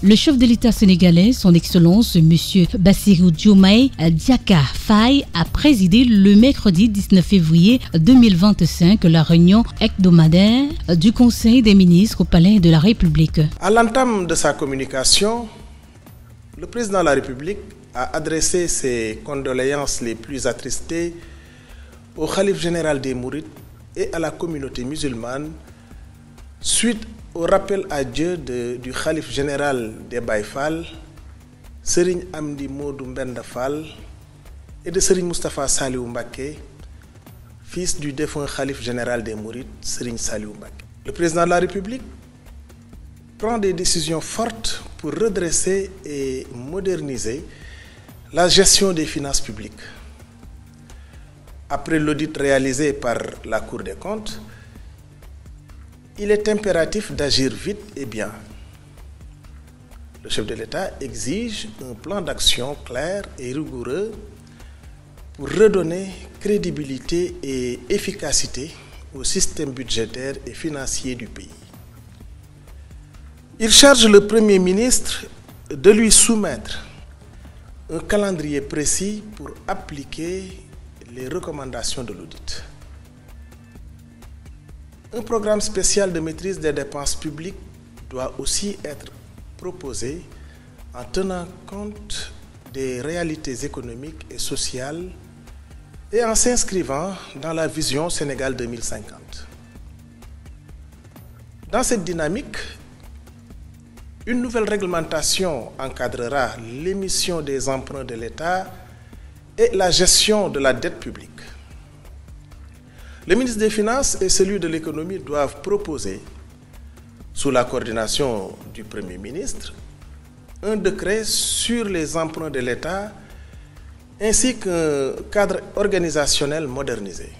Le chef de l'État sénégalais, son Excellence M. Bassirou Diomaye Diakhar Faye, a présidé le mercredi 19 février 2025 la réunion hebdomadaire du Conseil des ministres au Palais de la République. À l'entame de sa communication, le président de la République a adressé ses condoléances les plus attristées au khalife général des Mourides et à la communauté musulmane suite au rappel à Dieu du Khalife général des Baye Fall, Serigne Amdi Modou Mbenda Fall, et de Serigne Moustapha Saliou Mbacké, fils du défunt Khalife général des Mourides, Serigne Saliou Mbacké. Le président de la République prend des décisions fortes pour redresser et moderniser la gestion des finances publiques. Après l'audit réalisé par la Cour des comptes, il est impératif d'agir vite et bien. Le chef de l'État exige un plan d'action clair et rigoureux pour redonner crédibilité et efficacité au système budgétaire et financier du pays. Il charge le Premier ministre de lui soumettre un calendrier précis pour appliquer les recommandations de l'audit. Un programme spécial de maîtrise des dépenses publiques doit aussi être proposé en tenant compte des réalités économiques et sociales et en s'inscrivant dans la vision Sénégal 2050. Dans cette dynamique, une nouvelle réglementation encadrera l'émission des emprunts de l'État et la gestion de la dette publique. Le ministre des Finances et celui de l'Économie doivent proposer, sous la coordination du Premier ministre, un décret sur les emprunts de l'État ainsi qu'un cadre organisationnel modernisé.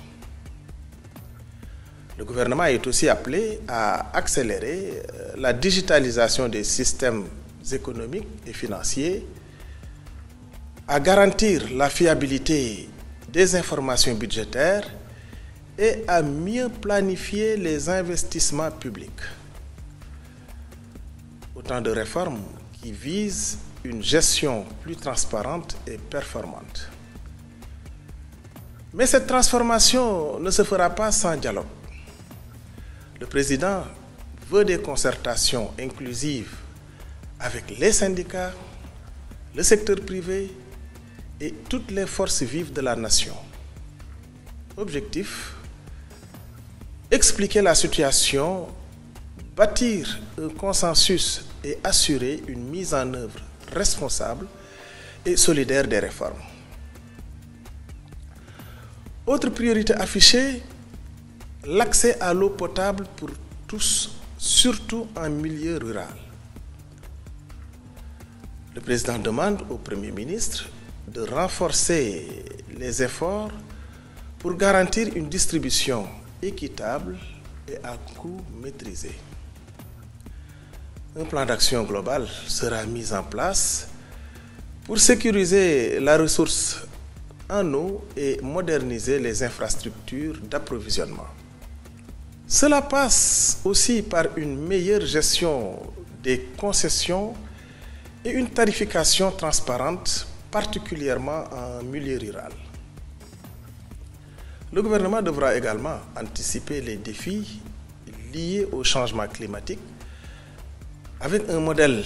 Le gouvernement est aussi appelé à accélérer la digitalisation des systèmes économiques et financiers, à garantir la fiabilité des informations budgétaires et à mieux planifier les investissements publics. Autant de réformes qui visent une gestion plus transparente et performante. Mais cette transformation ne se fera pas sans dialogue. Le président veut des concertations inclusives avec les syndicats, le secteur privé et toutes les forces vives de la nation. Objectif: expliquer la situation, bâtir un consensus et assurer une mise en œuvre responsable et solidaire des réformes. Autre priorité affichée, l'accès à l'eau potable pour tous, surtout en milieu rural. Le président demande au Premier ministre de renforcer les efforts pour garantir une distribution équitable et à coût maîtrisé. Un plan d'action global sera mis en place pour sécuriser la ressource en eau et moderniser les infrastructures d'approvisionnement. Cela passe aussi par une meilleure gestion des concessions et une tarification transparente, particulièrement en milieu rural. Le gouvernement devra également anticiper les défis liés au changement climatique avec un modèle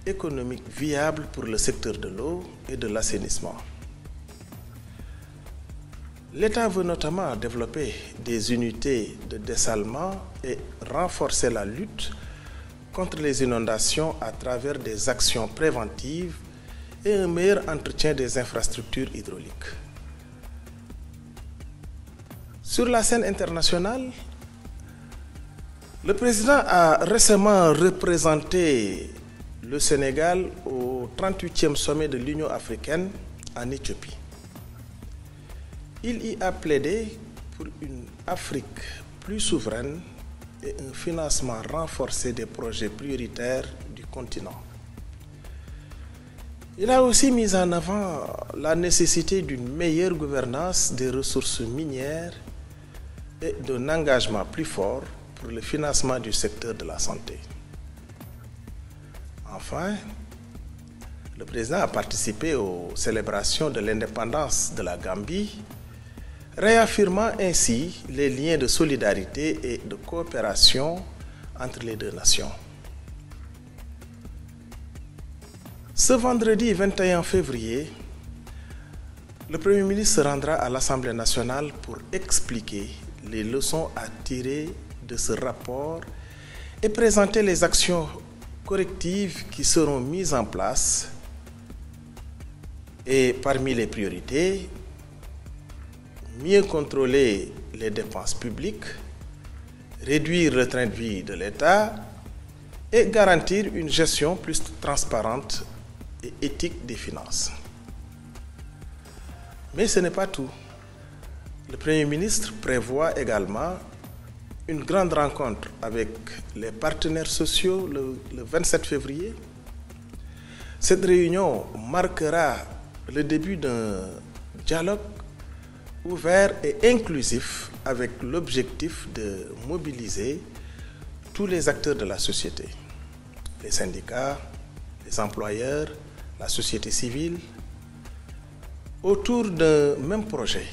économique viable pour le secteur de l'eau et de l'assainissement. L'État veut notamment développer des unités de dessalement et renforcer la lutte contre les inondations à travers des actions préventives et un meilleur entretien des infrastructures hydrauliques. Sur la scène internationale, le président a récemment représenté le Sénégal au 38e sommet de l'Union africaine en Éthiopie. Il y a plaidé pour une Afrique plus souveraine et un financement renforcé des projets prioritaires du continent. Il a aussi mis en avant la nécessité d'une meilleure gouvernance des ressources minières et d'un engagement plus fort pour le financement du secteur de la santé. Enfin, le président a participé aux célébrations de l'indépendance de la Gambie, réaffirmant ainsi les liens de solidarité et de coopération entre les deux nations. Ce vendredi 21 février, le Premier ministre se rendra à l'Assemblée nationale pour expliquer les leçons à tirer de ce rapport et présenter les actions correctives qui seront mises en place. Et parmi les priorités, mieux contrôler les dépenses publiques, réduire le train de vie de l'État et garantir une gestion plus transparente et éthique des finances. Mais ce n'est pas tout. Le Premier ministre prévoit également une grande rencontre avec les partenaires sociaux le 27 février. Cette réunion marquera le début d'un dialogue ouvert et inclusif avec l'objectif de mobiliser tous les acteurs de la société, les syndicats, les employeurs, la société civile, autour d'un même projet,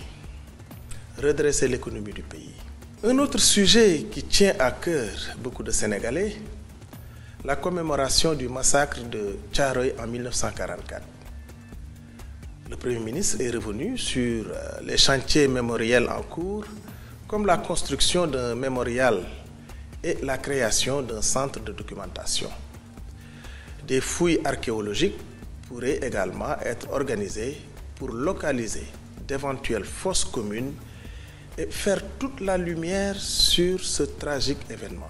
redresser l'économie du pays. Un autre sujet qui tient à cœur beaucoup de Sénégalais, la commémoration du massacre de Thiaroye en 1944. Le Premier ministre est revenu sur les chantiers mémoriels en cours, comme la construction d'un mémorial et la création d'un centre de documentation. Des fouilles archéologiques pourraient également être organisées pour localiser d'éventuelles fosses communes et faire toute la lumière sur ce tragique événement.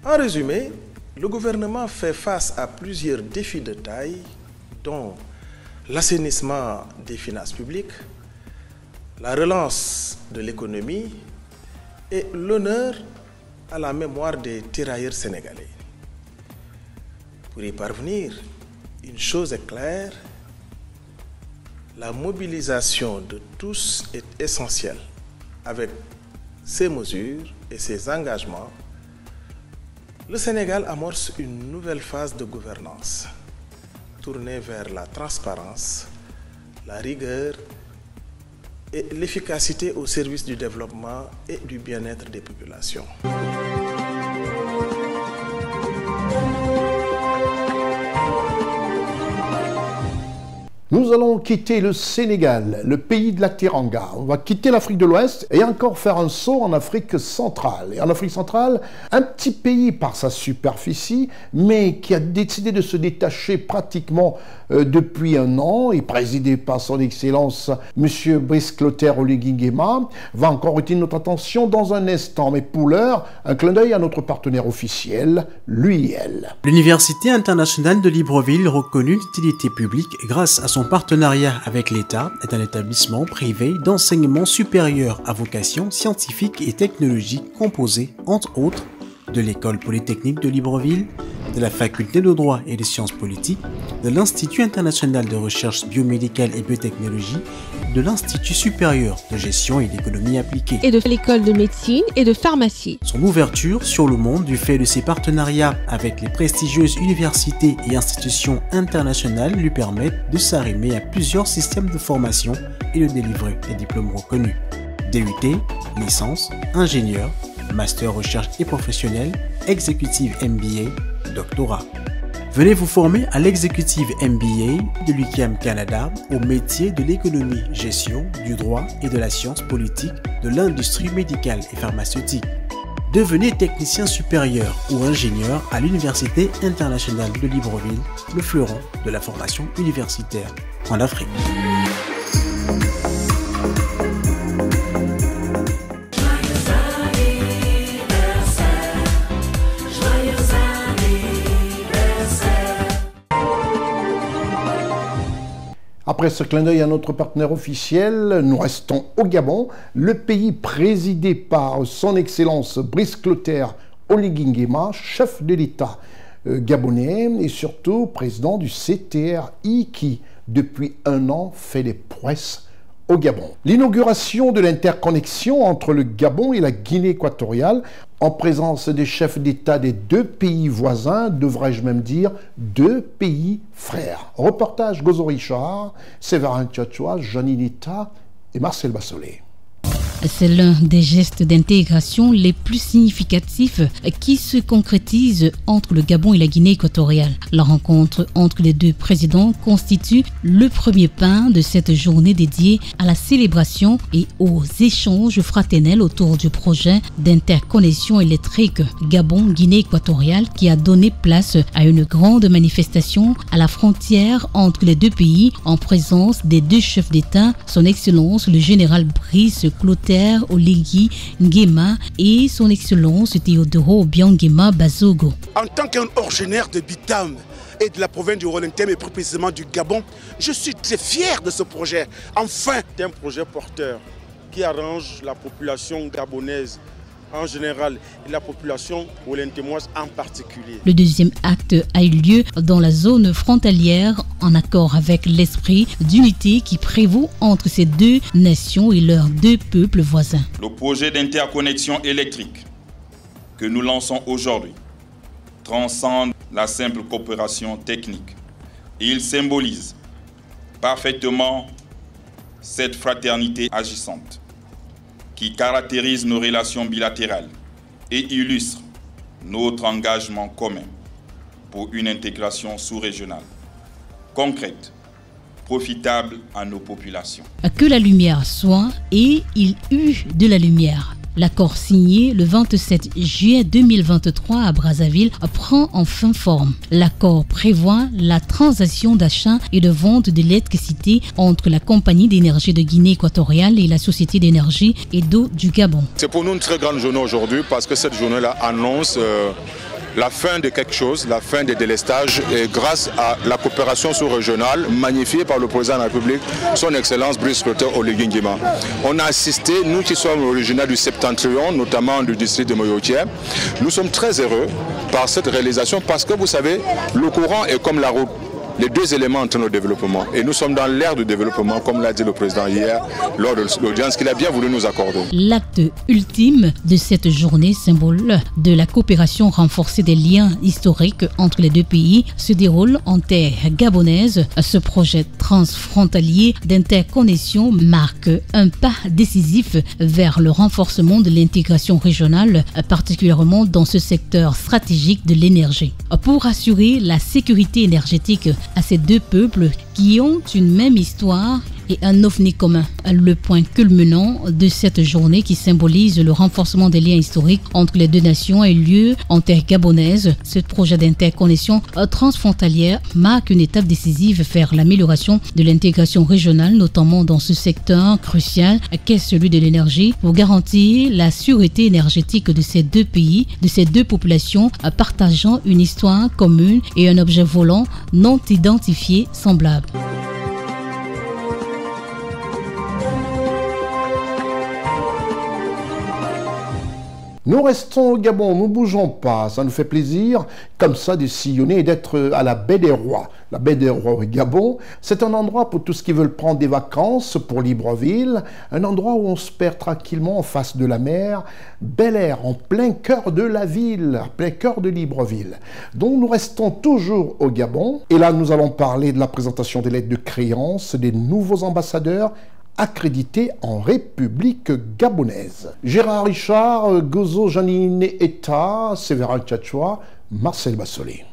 En résumé, le gouvernement fait face à plusieurs défis de taille, dont l'assainissement des finances publiques, la relance de l'économie et l'honneur à la mémoire des tirailleurs sénégalais. Pour y parvenir, une chose est claire, la mobilisation de tous est essentielle. Avec ces mesures et ces engagements, le Sénégal amorce une nouvelle phase de gouvernance, tournée vers la transparence, la rigueur et l'efficacité au service du développement et du bien-être des populations. Nous allons quitter le Sénégal, le pays de la Teranga. On va quitter l'Afrique de l'Ouest et encore faire un saut en Afrique centrale. Et en Afrique centrale, un petit pays par sa superficie, mais qui a décidé de se détacher pratiquement depuis un an et présidé par son Excellence M. Brice Clotaire Oligui Nguema, va encore retenir notre attention dans un instant. Mais pour l'heure, un clin d'œil à notre partenaire officiel, l'UIL. L'Université internationale de Libreville, reconnue d'utilité publique grâce à son partenariat avec l'État, est un établissement privé d'enseignement supérieur à vocation scientifique et technologique composé, entre autres, de l'École polytechnique de Libreville, de la Faculté de droit et des sciences politiques, de l'Institut international de recherche biomédicale et biotechnologie, de l'Institut supérieur de gestion et d'économie appliquée, et de l'École de médecine et de pharmacie. Son ouverture sur le monde du fait de ses partenariats avec les prestigieuses universités et institutions internationales lui permettent de s'arrimer à plusieurs systèmes de formation et de délivrer des diplômes reconnus. DUT, licence, ingénieur, master recherche et professionnel, exécutive MBA, doctorat. Venez vous former à l'exécutive MBA de l'UQAM Canada au métier de l'économie, gestion, du droit et de la science politique de l'industrie médicale et pharmaceutique. Devenez technicien supérieur ou ingénieur à l'Université internationale de Libreville, le fleuron de la formation universitaire en Afrique. Après ce clin d'œil à notre partenaire officiel, nous restons au Gabon, le pays présidé par son Excellence Brice Clotaire Oligui Nguema, chef de l'État gabonais et surtout président du CTRI qui, depuis un an, fait des prouesses au Gabon. L'inauguration de l'interconnexion entre le Gabon et la Guinée équatoriale, en présence des chefs d'État des deux pays voisins, devrais-je même dire deux pays frères. Reportage Gozo Richard, Séverin Tchatchoua, Johnny Nita et Marcel Bassolé. C'est l'un des gestes d'intégration les plus significatifs qui se concrétisent entre le Gabon et la Guinée équatoriale. La rencontre entre les deux présidents constitue le premier pas de cette journée dédiée à la célébration et aux échanges fraternels autour du projet d'interconnexion électrique Gabon-Guinée équatoriale qui a donné place à une grande manifestation à la frontière entre les deux pays en présence des deux chefs d'État, son Excellence le général Brice Clotaire Oligui Nguema et son Excellence Théodoro Obiang Nguema Bazogo. En tant qu'un originaire de Bitam et de la province du Rolentem et plus précisément du Gabon, je suis très fier de ce projet. Enfin, c'est un projet porteur qui arrange la population gabonaise en général et la population rolentemoise en particulier. Le deuxième acte a eu lieu dans la zone frontalière en accord avec l'esprit d'unité qui prévaut entre ces deux nations et leurs deux peuples voisins. Le projet d'interconnexion électrique que nous lançons aujourd'hui transcende la simple coopération technique. Il symbolise parfaitement cette fraternité agissante qui caractérise nos relations bilatérales et illustre notre engagement commun pour une intégration sous-régionale, concrète, profitable à nos populations. Que la lumière soit, et il eut de la lumière. L'accord signé le 27 juillet 2023 à Brazzaville prend enfin forme. L'accord prévoit la transaction d'achat et de vente de l'électricité entre la compagnie d'énergie de Guinée équatoriale et la société d'énergie et d'eau du Gabon. C'est pour nous une très grande journée aujourd'hui parce que cette journée-là annonce la fin de quelque chose, la fin des délestages, et grâce à la coopération sous-régionale magnifiée par le président de la République, son Excellence Brice Clotaire Oligui Nguema. On a assisté, nous qui sommes originaires du Septentrion, notamment du district de Moyotier, nous sommes très heureux par cette réalisation parce que vous savez, le courant est comme la route. Les deux éléments entre nos développements. Et nous sommes dans l'ère du développement, comme l'a dit le président hier, lors de l'audience qu'il a bien voulu nous accorder. L'acte ultime de cette journée, symbole de la coopération renforcée des liens historiques entre les deux pays, se déroule en terre gabonaise. Ce projet transfrontalier d'interconnexion marque un pas décisif vers le renforcement de l'intégration régionale, particulièrement dans ce secteur stratégique de l'énergie. Pour assurer la sécurité énergétique à ces deux peuples qui ont une même histoire et un ovni commun. Le point culminant de cette journée qui symbolise le renforcement des liens historiques entre les deux nations a eu lieu en terre gabonaise. Ce projet d'interconnexion transfrontalière marque une étape décisive vers l'amélioration de l'intégration régionale, notamment dans ce secteur crucial qu'est celui de l'énergie, pour garantir la sûreté énergétique de ces deux pays, de ces deux populations partageant une histoire commune et un objet volant non identifié semblable. Nous restons au Gabon, nous ne bougeons pas. Ça nous fait plaisir, comme ça, de sillonner et d'être à la baie des Rois. La baie des Rois au Gabon, c'est un endroit pour tous ceux qui veulent prendre des vacances pour Libreville. Un endroit où on se perd tranquillement en face de la mer. Bel air, en plein cœur de la ville, en plein cœur de Libreville. Donc nous restons toujours au Gabon. Et là, nous allons parler de la présentation des lettres de créance des nouveaux ambassadeurs accrédité en République gabonaise. Gérard Richard, Gozo Janine Eta, Séverin Tchatchoua, Marcel Bassolé.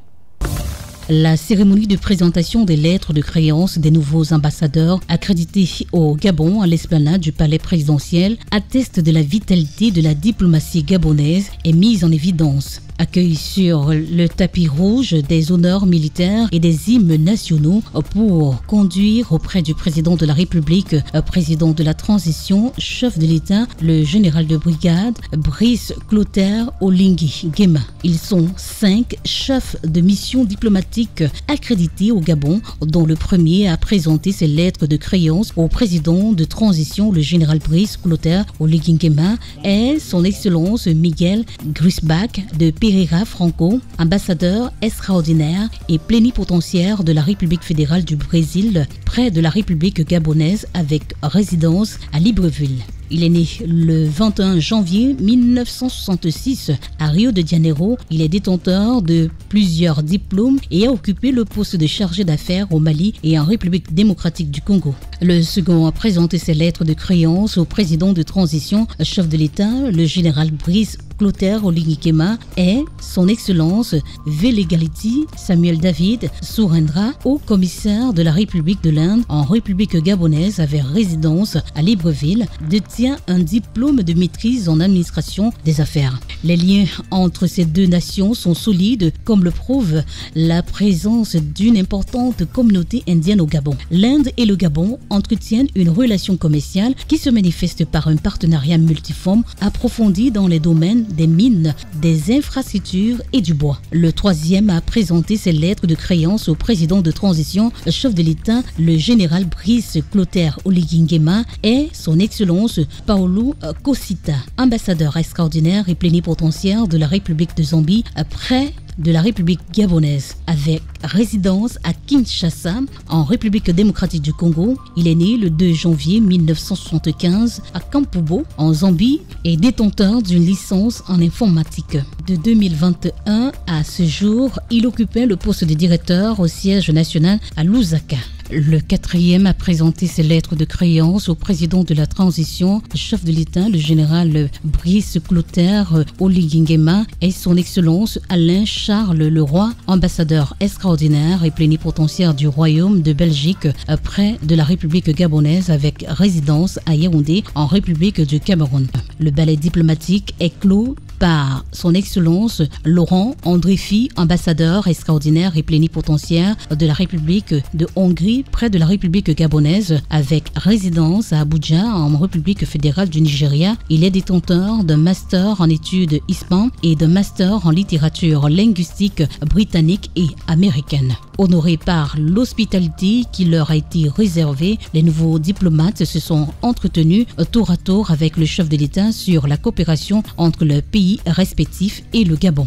La cérémonie de présentation des lettres de créance des nouveaux ambassadeurs accrédités au Gabon à l'esplanade du palais présidentiel atteste de la vitalité de la diplomatie gabonaise et mise en évidence. Accueil sur le tapis rouge des honneurs militaires et des hymnes nationaux pour conduire auprès du président de la République, président de la transition, chef de l'État, le général de brigade Brice Clotaire Oligui Nguema. Ils sont 5 chefs de mission diplomatique accrédités au Gabon, dont le premier a présenté ses lettres de créance au président de transition, le général Brice Clotaire Oligui Nguema, est son Excellence Miguel Grisbach de Pereira Franco, ambassadeur extraordinaire et plénipotentiaire de la République fédérale du Brésil près de la République gabonaise avec résidence à Libreville. Il est né le 21 janvier 1966 à Rio de Janeiro. Il est détenteur de plusieurs diplômes et a occupé le poste de chargé d'affaires au Mali et en République démocratique du Congo. Le second a présenté ses lettres de créance au président de transition, chef de l'État, le général Brice Clotaire Oligui Nguema, et son Excellence Vélégaliti Samuel David Sourendra, haut commissaire de la République de l'Inde en République gabonaise avec résidence à Libreville, détient un diplôme de maîtrise en administration des affaires. Les liens entre ces deux nations sont solides, comme le prouve la présence d'une importante communauté indienne au Gabon. L'Inde et le Gabon entretiennent une relation commerciale qui se manifeste par un partenariat multiforme approfondi dans les domaines des mines, des infrastructures et du bois. Le troisième a présenté ses lettres de créance au président de transition, chef de l'État, le général Brice Clotaire Oligui Nguema, et son Excellence Paolo Kosita, ambassadeur extraordinaire et plénipotentiaire de la République de Zambie près de la République gabonaise, avec résidence à Kinshasa, en République démocratique du Congo. Il est né le 2 janvier 1975 à Kampubo, en Zambie, et détenteur d'une licence en informatique. De 2021 à ce jour, il occupait le poste de directeur au siège national à Lusaka. Le quatrième a présenté ses lettres de créance au président de la transition, chef de l'État, le général Brice Clotaire Oligui Nguema, et son Excellence Alain Charles Leroy, ambassadeur extraordinaire et plénipotentiaire du Royaume de Belgique près de la République gabonaise avec résidence à Yaoundé, en République du Cameroun. Le ballet diplomatique est clos par son Excellence Laurent Andrifi, ambassadeur extraordinaire et plénipotentiaire de la République de Hongrie près de la République gabonaise avec résidence à Abuja en République fédérale du Nigeria. Il est détenteur d'un master en études hispan et d'un master en littérature linguistique britannique et américaine. Honorés par l'hospitalité qui leur a été réservée, les nouveaux diplomates se sont entretenus tour à tour avec le chef de l'État sur la coopération entre le pays respectif et le Gabon.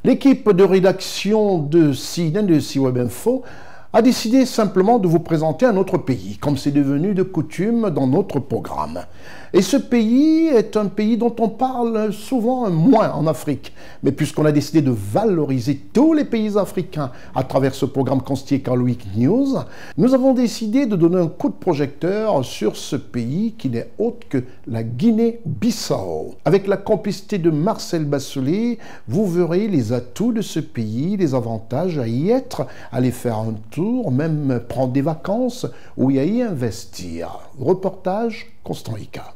L'équipe de rédaction de CNN, de CWeb Info, a décidé simplement de vous présenter un autre pays, comme c'est devenu de coutume dans notre programme. Et ce pays est un pays dont on parle souvent moins en Afrique. Mais puisqu'on a décidé de valoriser tous les pays africains à travers ce programme constitué Carl Week News, nous avons décidé de donner un coup de projecteur sur ce pays qui n'est autre que la Guinée-Bissau. Avec la complicité de Marcel Basselet, vous verrez les atouts de ce pays, les avantages à y être, aller faire un tour, même prendre des vacances ou y investir. Reportage Constant Ika.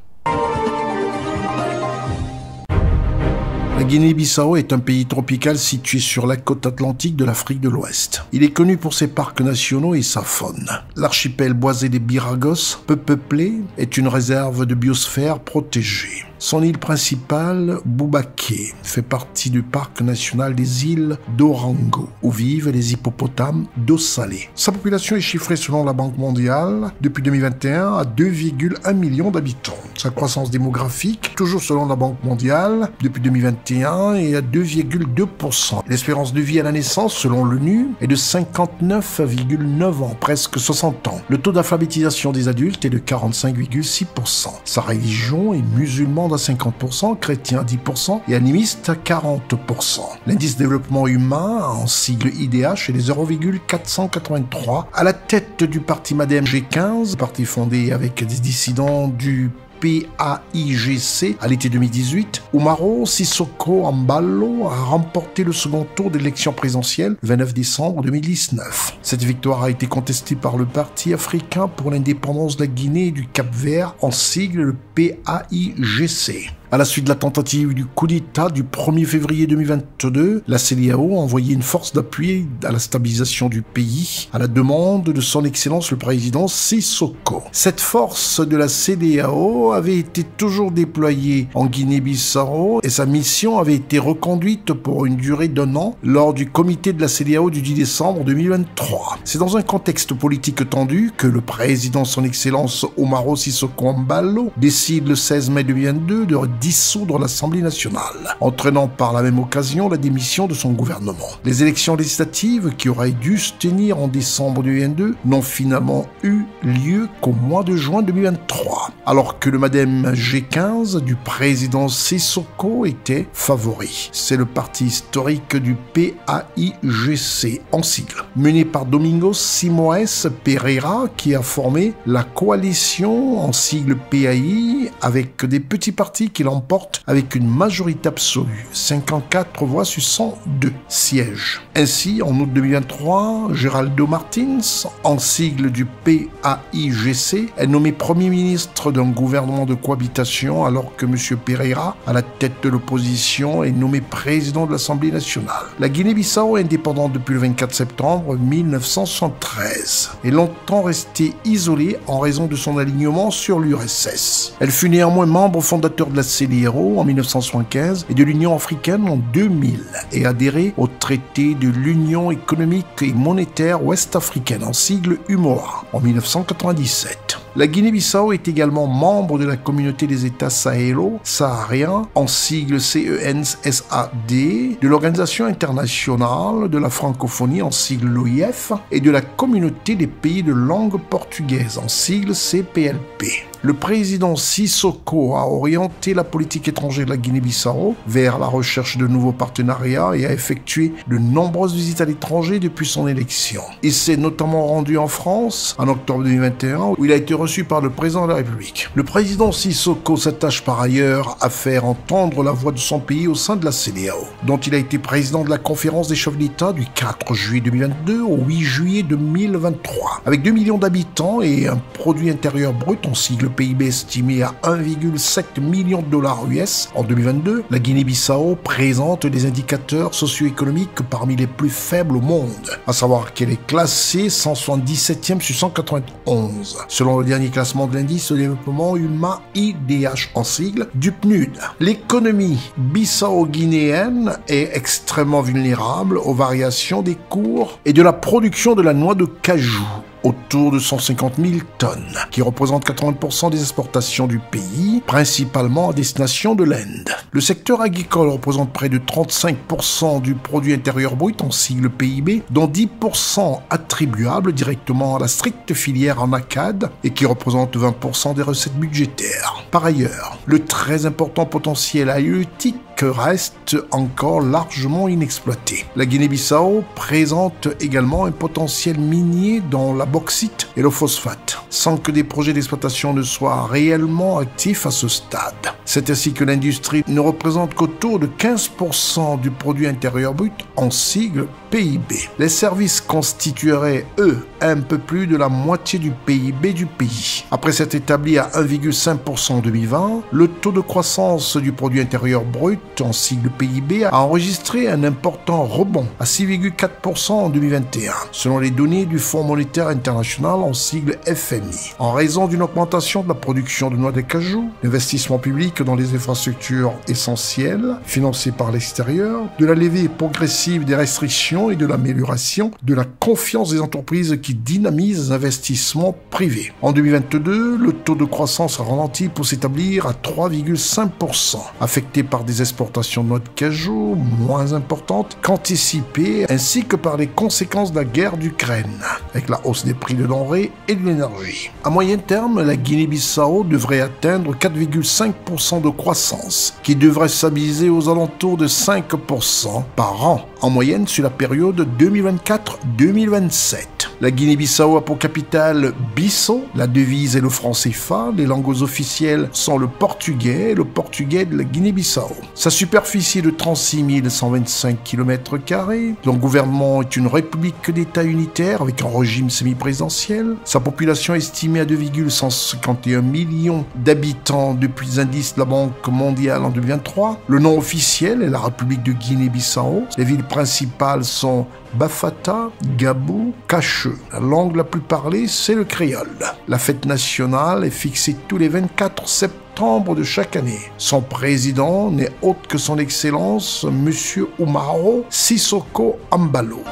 La Guinée-Bissau est un pays tropical situé sur la côte atlantique de l'Afrique de l'Ouest. Il est connu pour ses parcs nationaux et sa faune. L'archipel boisé des Biragos, peu peuplé, est une réserve de biosphère protégée. Son île principale, Boubaké, fait partie du parc national des îles d'Orango, où vivent les hippopotames d'eau salée. Sa population est chiffrée selon la Banque mondiale depuis 2021 à 2,1 millions d'habitants. Sa croissance démographique, toujours selon la Banque mondiale, depuis 2021 est à 2,2%. L'espérance de vie à la naissance, selon l'ONU, est de 59,9 ans, presque 60 ans. Le taux d'alphabétisation des adultes est de 45,6%. Sa religion est musulmane à 50%, chrétien à 10% et animiste à 40%. L'indice développement humain, en sigle IDH, est de 0,483. À la tête du parti Madem G15, parti fondé avec des dissidents du PAIGC à l'été 2018, Umaro Sissoko Embalo a remporté le second tour d'élection présidentielle le 29 décembre 2019. Cette victoire a été contestée par le Parti africain pour l'indépendance de la Guinée et du Cap-Vert, en sigle le PAIGC. À la suite de la tentative du coup d'État du 1er février 2022, la CEDEAO a envoyé une force d'appui à la stabilisation du pays à la demande de son Excellence le Président Sissoko. Cette force de la CEDEAO avait été toujours déployée en Guinée-Bissau Guinée-Bissau et sa mission avaient été reconduites pour une durée d'1 an lors du comité de la CEDEAO du 10 décembre 2023. C'est dans un contexte politique tendu que le président, son Excellence Umaro Sissoco Embaló, décide le 16 mai 2022 de dissoudre l'Assemblée nationale, entraînant par la même occasion la démission de son gouvernement. Les élections législatives qui auraient dû se tenir en décembre 2022 n'ont finalement eu lieu qu'au mois de juin 2023, alors que le madame G15 du président Sissoko était favori. C'est le parti historique du PAIGC en sigle, mené par Domingos Simoes Pereira, qui a formé la coalition en sigle PAI avec des petits partis qui l'emportent avec une majorité absolue, 54 voix sur 102 sièges. Ainsi, en août 2023, Geraldo Martins, en sigle du PAIGC, est nommé Premier ministre d'un gouvernement de cohabitation, alors que M. Pereira, à la tête de l'opposition, est nommé président de l'Assemblée nationale. La Guinée-Bissau est indépendante depuis le 24 septembre 1973 et longtemps restée isolée en raison de son alignement sur l'URSS. Elle fut néanmoins membre fondateur de la CEDEAO en 1975 et de l'Union africaine en 2000 et adhéré au traité de l'Union économique et monétaire ouest-africaine en sigle UMOA en 1997. La Guinée-Bissau est également membre de la communauté des États sahélo-sahariens en sigle CENSAD, de l'Organisation internationale de la francophonie en sigle l'OIF et de la communauté des pays de langue portugaise en sigle CPLP. Le président Sissoko a orienté la politique étrangère de la Guinée-Bissau vers la recherche de nouveaux partenariats et a effectué de nombreuses visites à l'étranger depuis son élection. Il s'est notamment rendu en France en octobre 2021 où il a été reçu par le président de la République. Le président Sissoko s'attache par ailleurs à faire entendre la voix de son pays au sein de la CEDEAO, dont il a été président de la conférence des chefs d'État du 4 juillet 2022 au 8 juillet 2023. Avec 2 millions d'habitants et un produit intérieur brut en sigle PIB estimé à 1,7 million de dollars US en 2022, la Guinée-Bissau présente des indicateurs socio-économiques parmi les plus faibles au monde, à savoir qu'elle est classée 177e sur 191, selon le dernier classement de l'indice de développement humain IDH en sigle du PNUD. L'économie bissau-guinéenne est extrêmement vulnérable aux variations des cours et de la production de la noix de cajou, autour de 150 000 tonnes, qui représentent 80% des exportations du pays, principalement à destination de l'Inde. Le secteur agricole représente près de 35% du produit intérieur brut en sigle PIB, dont 10% attribuables directement à la stricte filière en ACAD et qui représente 20% des recettes budgétaires. Par ailleurs, le très important potentiel halieutique reste encore largement inexploité. La Guinée-Bissau présente également un potentiel minier dans la bauxite et le phosphate, sans que des projets d'exploitation ne soient réellement actifs à ce stade. C'est ainsi que l'industrie ne représente qu'autour de 15% du produit intérieur brut en sigle PIB. Les services constitueraient, eux, un peu plus de la moitié du PIB du pays. Après s'être établi à 1,5% en 2020, le taux de croissance du produit intérieur brut en sigle PIB a enregistré un important rebond à 6,4% en 2021, selon les données du Fonds monétaire international en sigle FMI, en raison d'une augmentation de la production de noix de cajou, d'investissements publics dans les infrastructures essentielles financées par l'extérieur, de la levée progressive des restrictions et de l'amélioration de la confiance des entreprises qui dynamisent les investissements privés. En 2022, le taux de croissance a ralenti pour s'établir à 3,5%, affecté par des exportations de noix de cajou moins importantes qu'anticipées, ainsi que par les conséquences de la guerre d'Ukraine, avec la hausse des prix de denrées et de l'énergie. À moyen terme, la Guinée-Bissau devrait atteindre 4,5% de croissance, qui devrait stabiliser aux alentours de 5% par an, en moyenne sur la période 2024-2027. La Guinée-Bissau a pour capitale Bissau, la devise est le franc CFA, les langues officielles sont le portugais et le portugais de la Guinée-Bissau. Sa superficie est de 36 125 km², son gouvernement est une république d'État unitaire avec un régime semi-présidentiel, sa population est estimée à 2,151 millions d'habitants depuis les indices de la Banque mondiale en 2023, le nom officiel est la République de Guinée-Bissau, les villes principales sont Bafata, Gabou, Cacheux. La langue la plus parlée, c'est le créole. La fête nationale est fixée tous les 24 septembre de chaque année. Son président n'est autre que son Excellence, M. Umaro Sissoko Ambalo.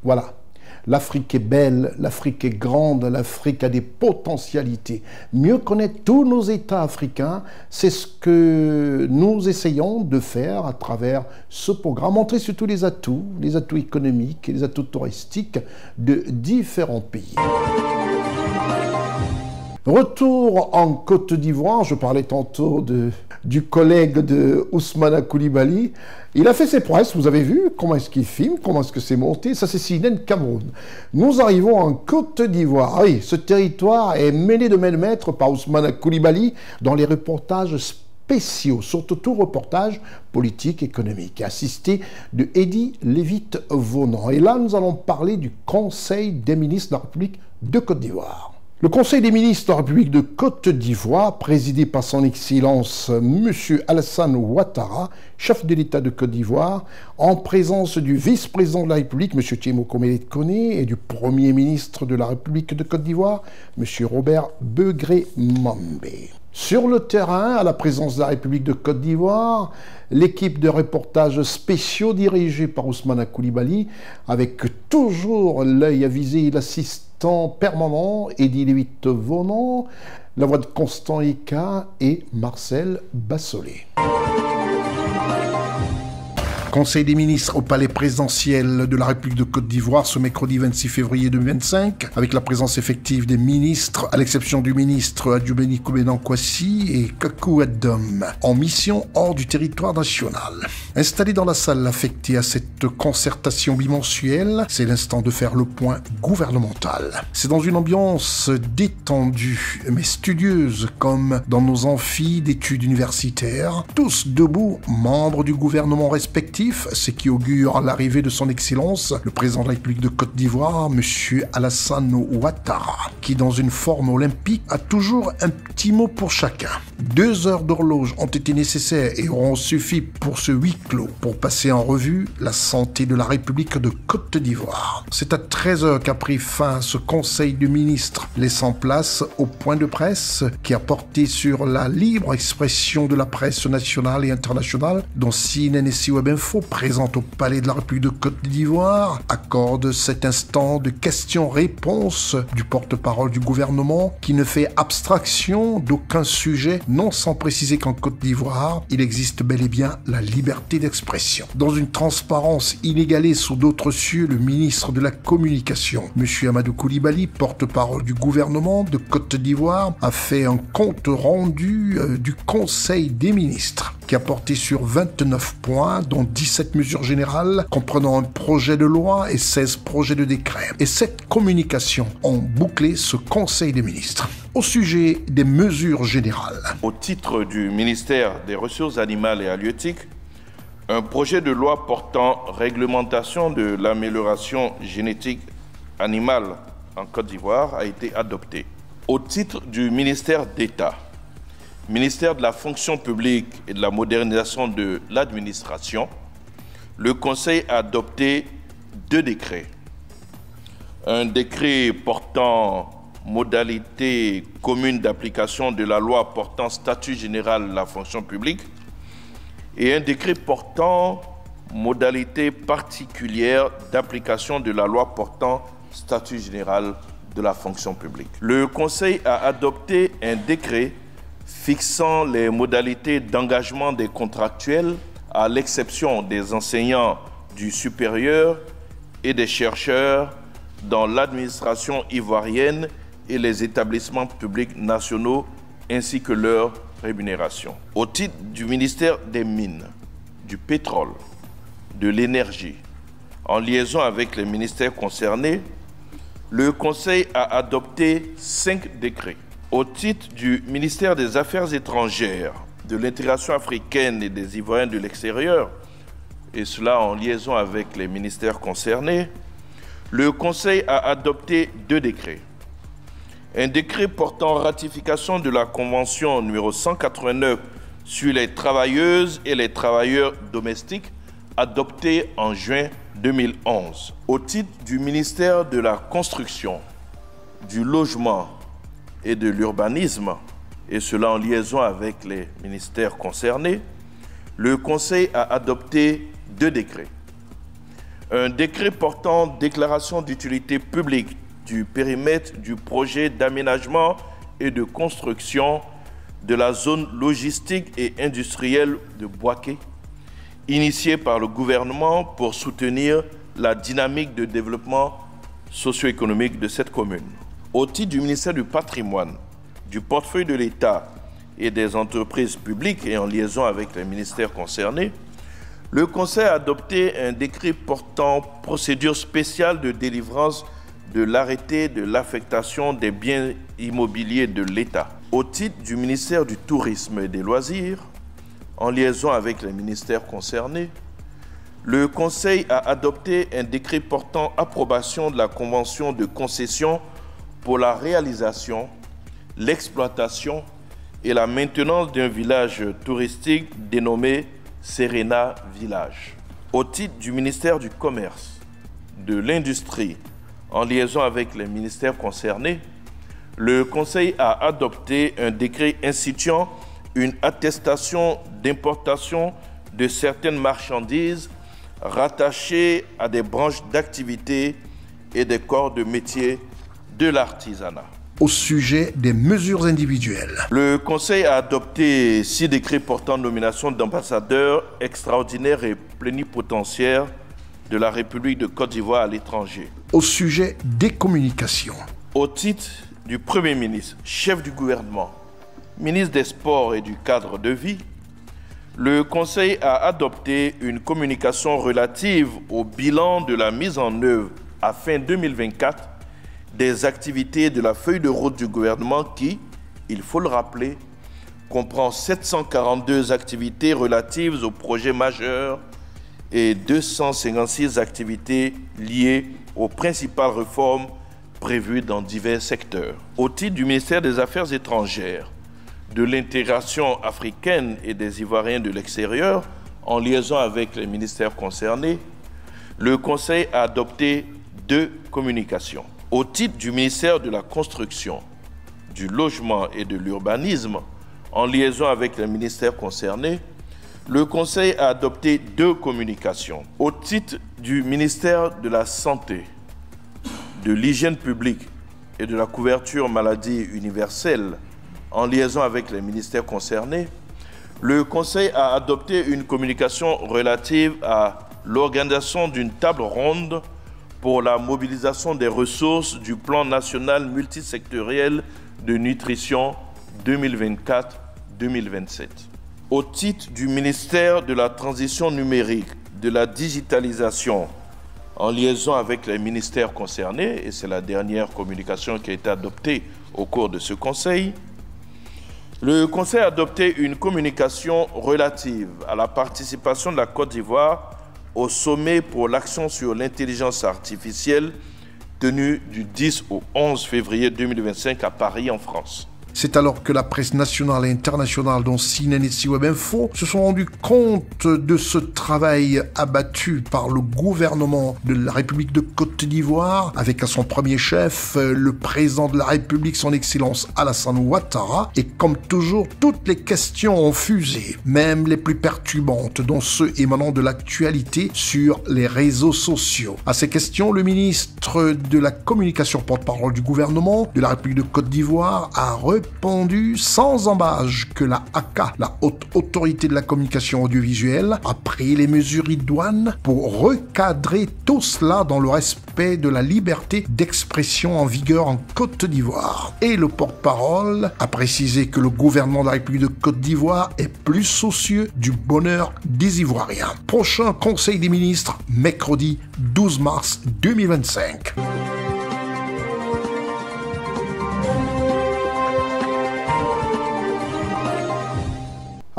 Voilà. L'Afrique est belle, l'Afrique est grande, l'Afrique a des potentialités. Mieux connaître tous nos États africains, c'est ce que nous essayons de faire à travers ce programme. Montrer surtout les atouts économiques et les atouts touristiques de différents pays. Retour en Côte d'Ivoire, je parlais tantôt du collègue de Ousmane Coulibaly. Il a fait ses prouesses, vous avez vu comment est-ce qu'il filme, comment est-ce que c'est monté. Ça, c'est CNN Cameroun. Nous arrivons en Côte d'Ivoire. Oui, ce territoire est mené de main de maître par Ousmane Coulibaly dans les reportages spéciaux, surtout tout reportage politique, économique, assisté de Eddy Lévite-Vaunant. Et là, nous allons parler du Conseil des ministres de la République de Côte d'Ivoire. Le Conseil des ministres de la République de Côte d'Ivoire, présidé par son Excellence M. Alassane Ouattara, chef de l'État de Côte d'Ivoire, en présence du vice-président de la République, M. Tiemoko Mele-Kone, et du Premier ministre de la République de Côte d'Ivoire, M. Robert Begré-Mambé. Sur le terrain, à la présence de la République de Côte d'Ivoire, l'équipe de reportages spéciaux dirigée par Ousmane Coulibaly, avec toujours l'œil avisé et l'assistant permanent Eddy Lévite-Vaunant, la voix de Constant Eka et Marcel Bassolé. Conseil des ministres au palais présidentiel de la République de Côte d'Ivoire ce mercredi 26 février 2025, avec la présence effective des ministres, à l'exception du ministre Adjoubeni Koubedan Kwasi et Kakou Adom, en mission hors du territoire national. Installés dans la salle affectée à cette concertation bimensuelle, c'est l'instant de faire le point gouvernemental. C'est dans une ambiance détendue, mais studieuse, comme dans nos amphis d'études universitaires, tous debout, membres du gouvernement respectif, ce qui augure l'arrivée de son Excellence, le président de la République de Côte d'Ivoire, M. Alassane Ouattara, qui dans une forme olympique a toujours un petit mot pour chacun. 2 heures d'horloge ont été nécessaires et auront suffi pour ce huis clos, pour passer en revue la santé de la République de Côte d'Ivoire. C'est à 13 heures qu'a pris fin ce Conseil de ministres, laissant place au point de presse qui a porté sur la libre expression de la presse nationale et internationale, dont CNN et C-Web Info, présente au Palais de la République de Côte d'Ivoire, accorde cet instant de questions-réponses du porte-parole du gouvernement qui ne fait abstraction d'aucun sujet, non sans préciser qu'en Côte d'Ivoire, il existe bel et bien la liberté d'expression. Dans une transparence inégalée sous d'autres cieux, le ministre de la Communication, M. Amadou Coulibaly, porte-parole du gouvernement de Côte d'Ivoire, a fait un compte rendu du Conseil des ministres qui a porté sur 29 points, dont 17 mesures générales, comprenant un projet de loi et 16 projets de décret. Et cette communication ont bouclé ce Conseil des ministres. Au sujet des mesures générales. Au titre du ministère des Ressources animales et halieutiques, un projet de loi portant réglementation de l'amélioration génétique animale en Côte d'Ivoire a été adopté. Au titre du ministère d'État, ministère de la fonction publique et de la modernisation de l'administration, le Conseil a adopté 2 décrets. Un décret portant modalités communes d'application de la loi portant statut général de la fonction publique et un décret portant modalités particulières d'application de la loi portant statut général de la fonction publique. Le Conseil a adopté un décret fixant les modalités d'engagement des contractuels à l'exception des enseignants du supérieur et des chercheurs dans l'administration ivoirienne et les établissements publics nationaux ainsi que leur rémunération. Au titre du ministère des Mines, du Pétrole, de l'Énergie, en liaison avec les ministères concernés, le Conseil a adopté 5 décrets. Au titre du ministère des Affaires étrangères, de l'intégration africaine et des Ivoiriens de l'extérieur, et cela en liaison avec les ministères concernés, le Conseil a adopté 2 décrets. un décret portant ratification de la Convention numéro 189 sur les travailleuses et les travailleurs domestiques, adopté en juin 2011. Au titre du ministère de la Construction, du Logement et de l'Urbanisme, et cela en liaison avec les ministères concernés, le Conseil a adopté 2 décrets. Un décret portant déclaration d'utilité publique du périmètre du projet d'aménagement et de construction de la zone logistique et industrielle de Boaké, initié par le gouvernement pour soutenir la dynamique de développement socio-économique de cette commune. Au titre du ministère du Patrimoine, du portefeuille de l'État et des entreprises publiques et en liaison avec les ministères concernés, le Conseil a adopté un décret portant procédure spéciale de délivrance de l'arrêté de l'affectation des biens immobiliers de l'État. Au titre du ministère du Tourisme et des Loisirs, en liaison avec les ministères concernés, le Conseil a adopté un décret portant approbation de la convention de concession pour la réalisation, l'exploitation et la maintenance d'un village touristique dénommé Serena Village. Au titre du ministère du Commerce, de l'Industrie, en liaison avec les ministères concernés, le Conseil a adopté un décret instituant une attestation d'importation de certaines marchandises rattachées à des branches d'activité et des corps de métier de l'artisanat. Au sujet des mesures individuelles, le Conseil a adopté 6 décrets portant nomination d'ambassadeurs extraordinaires et plénipotentiaires de la République de Côte d'Ivoire à l'étranger. Au sujet des communications, au titre du Premier ministre, chef du gouvernement, ministre des Sports et du Cadre de vie, le Conseil a adopté une communication relative au bilan de la mise en œuvre à fin 2024 des activités de la feuille de route du gouvernement qui, il faut le rappeler, comprend 742 activités relatives aux projets majeurs et 256 activités liées aux principales réformes prévues dans divers secteurs. Au titre du ministère des Affaires étrangères, de l'intégration africaine et des Ivoiriens de l'extérieur, en liaison avec les ministères concernés, le Conseil a adopté 2 communications. Au titre du ministère de la Construction, du Logement et de l'Urbanisme, en liaison avec les ministères concernés, le Conseil a adopté 2 communications. Au titre du ministère de la Santé, de l'Hygiène publique et de la couverture maladie universelle, en liaison avec les ministères concernés, le Conseil a adopté une communication relative à l'organisation d'une table ronde pour la mobilisation des ressources du plan national multisectoriel de nutrition 2024-2027. Au titre du ministère de la Transition numérique, de la digitalisation, en liaison avec les ministères concernés, et c'est la dernière communication qui a été adoptée au cours de ce Conseil, le Conseil a adopté une communication relative à la participation de la Côte d'Ivoire au sommet pour l'action sur l'intelligence artificielle tenu du 10 au 11 février 2025 à Paris, en France. C'est alors que la presse nationale et internationale, dont CNN et C-Web Info, se sont rendus compte de ce travail abattu par le gouvernement de la République de Côte d'Ivoire, avec à son premier chef le président de la République, son Excellence Alassane Ouattara. Et comme toujours, toutes les questions ont fusé, même les plus perturbantes, dont ceux émanant de l'actualité sur les réseaux sociaux. À ces questions, le ministre de la Communication, porte-parole du gouvernement de la République de Côte d'Ivoire, a répondu sans embâche que la ACA, la Haute Autorité de la Communication Audiovisuelle, a pris les mesures idoines pour recadrer tout cela dans le respect de la liberté d'expression en vigueur en Côte d'Ivoire. Et le porte-parole a précisé que le gouvernement de la République de Côte d'Ivoire est plus soucieux du bonheur des Ivoiriens. Prochain Conseil des ministres, mercredi 12 mars 2025.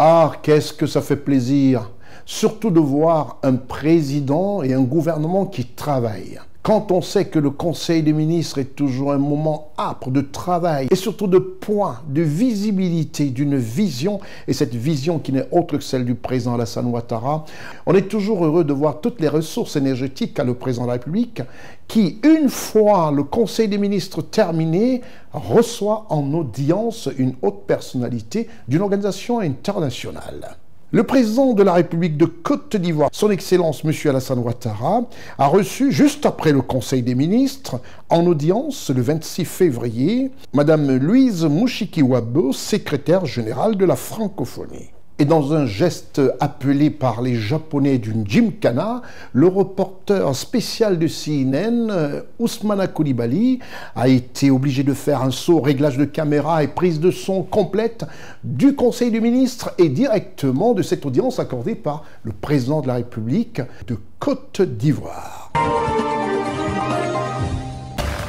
Ah, qu'est-ce que ça fait plaisir, surtout de voir un président et un gouvernement qui travaillent. quand on sait que le Conseil des ministres est toujours un moment âpre de travail et surtout de points, de visibilité, d'une vision, et cette vision qui n'est autre que celle du président Alassane Ouattara, on est toujours heureux de voir toutes les ressources énergétiques qu'a le président de la République qui, une fois le Conseil des ministres terminé, reçoit en audience une haute personnalité d'une organisation internationale. Le président de la République de Côte d'Ivoire, son Excellence M. Alassane Ouattara, a reçu, juste après le Conseil des ministres, en audience le 26 février, Mme Louise Mushikiwabo, secrétaire générale de la francophonie. Et dans un geste appelé par les Japonais d'une gymkhana, le reporter spécial de CNN, Ousmane Coulibaly, a été obligé de faire un saut réglage de caméra et prise de son complète du Conseil des ministres et directement de cette audience accordée par le président de la République de Côte d'Ivoire.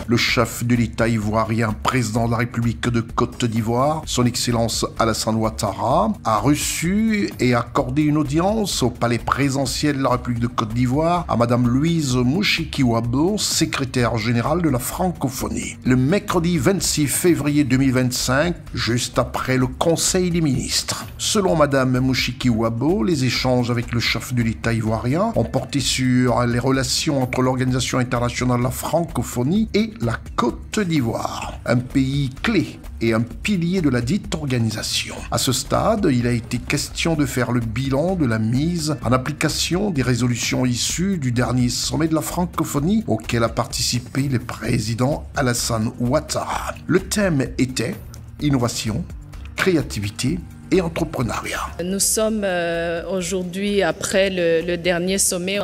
Le chef de l'État ivoirien, président de la République de Côte d'Ivoire, son Excellence Alassane Ouattara, a reçu et accordé une audience au palais présidentiel de la République de Côte d'Ivoire à Mme Louise Mushikiwabo, secrétaire générale de la francophonie. Le mercredi 26 février 2025, juste après le Conseil des ministres. Selon Mme Mushikiwabo, les échanges avec le chef de l'État ivoirien ont porté sur les relations entre l'Organisation internationale de la francophonie et la Côte d'Ivoire, un pays clé et un pilier de la dite organisation. À ce stade, il a été question de faire le bilan de la mise en application des résolutions issues du dernier sommet de la francophonie auquel a participé le président Alassane Ouattara. Le thème était innovation, créativité et entrepreneuriat. Nous sommes aujourd'hui, après le dernier sommet,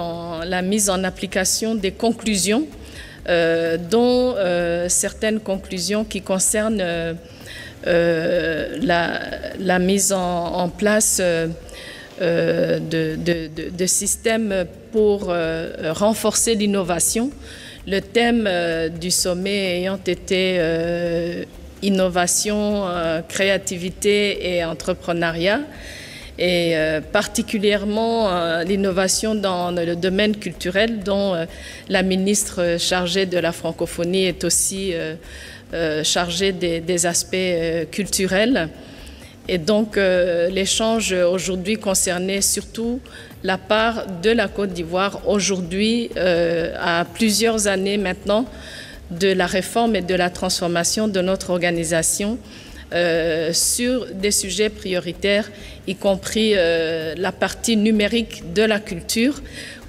la mise en application des conclusions dont certaines conclusions qui concernent la mise en place de systèmes pour renforcer l'innovation. Le thème du sommet ayant été innovation, créativité et entrepreneuriat, et particulièrement l'innovation dans le domaine culturel dont la ministre chargée de la francophonie est aussi chargée des aspects culturels. Et donc l'échange aujourd'hui concernait surtout la part de la Côte d'Ivoire aujourd'hui, à plusieurs années maintenant, de la réforme et de la transformation de notre organisation sur des sujets prioritaires, y compris la partie numérique de la culture,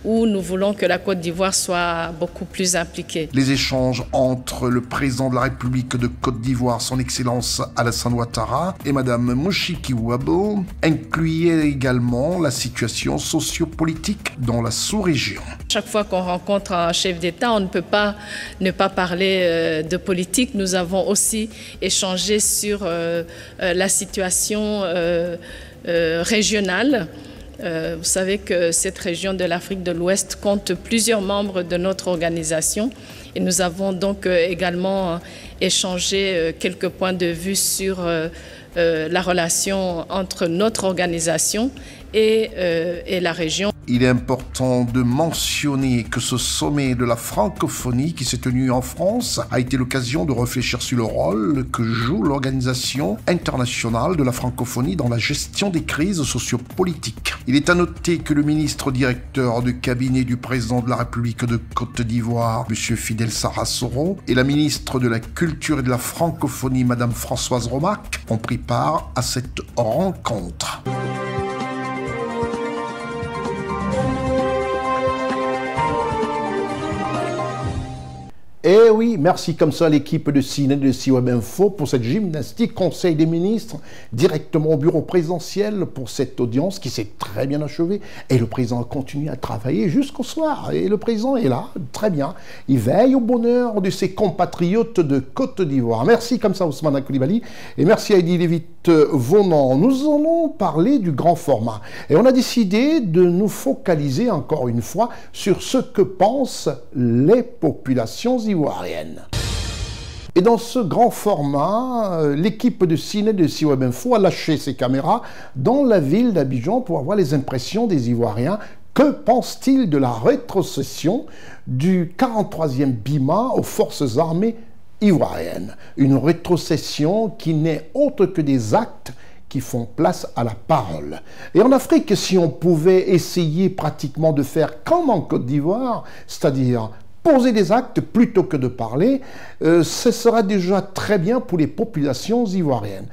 où nous voulons que la Côte d'Ivoire soit beaucoup plus impliquée. Les échanges entre le président de la République de Côte d'Ivoire, son Excellence Alassane Ouattara, et Mme Mushikiwabo incluaient également la situation sociopolitique dans la sous-région. Chaque fois qu'on rencontre un chef d'État, on ne peut pas ne pas parler de politique. Nous avons aussi échangé sur la situation régionale. Vous savez que cette région de l'Afrique de l'Ouest compte plusieurs membres de notre organisation et nous avons donc également échangé quelques points de vue sur la relation entre notre organisation et la région. Il est important de mentionner que ce sommet de la francophonie qui s'est tenu en France a été l'occasion de réfléchir sur le rôle que joue l'Organisation internationale de la francophonie dans la gestion des crises sociopolitiques. Il est à noter que le ministre directeur de cabinet du président de la République de Côte d'Ivoire, M. Fidel Sarasoro, et la ministre de la Culture et de la Francophonie, Mme Françoise Romac, ont pris part à cette rencontre. Eh oui, merci comme ça à l'équipe de CNN et de CWeb Info pour cette gymnastique. Conseil des ministres, directement au bureau présidentiel pour cette audience qui s'est très bien achevée. Et le président continue à travailler jusqu'au soir. Et le président est là, très bien. Il veille au bonheur de ses compatriotes de Côte d'Ivoire. Merci comme ça Ousmane Coulibaly. Et merci à Eddie Lévite-Vonan. Nous allons parler du grand format. Et on a décidé de nous focaliser encore une fois sur ce que pensent les populations ivoiriennes. Et dans ce grand format, l'équipe de CNN de CWeb Info a lâché ses caméras dans la ville d'Abidjan pour avoir les impressions des Ivoiriens Que pense-t-il de la rétrocession du 43e BIMA aux forces armées ivoiriennes? Une rétrocession qui n'est autre que des actes qui font place à la parole. Et en Afrique, si on pouvait essayer pratiquement de faire comme en Côte d'Ivoire, c'est-à-dire poser des actes plutôt que de parler, ce sera déjà très bien pour les populations ivoiriennes.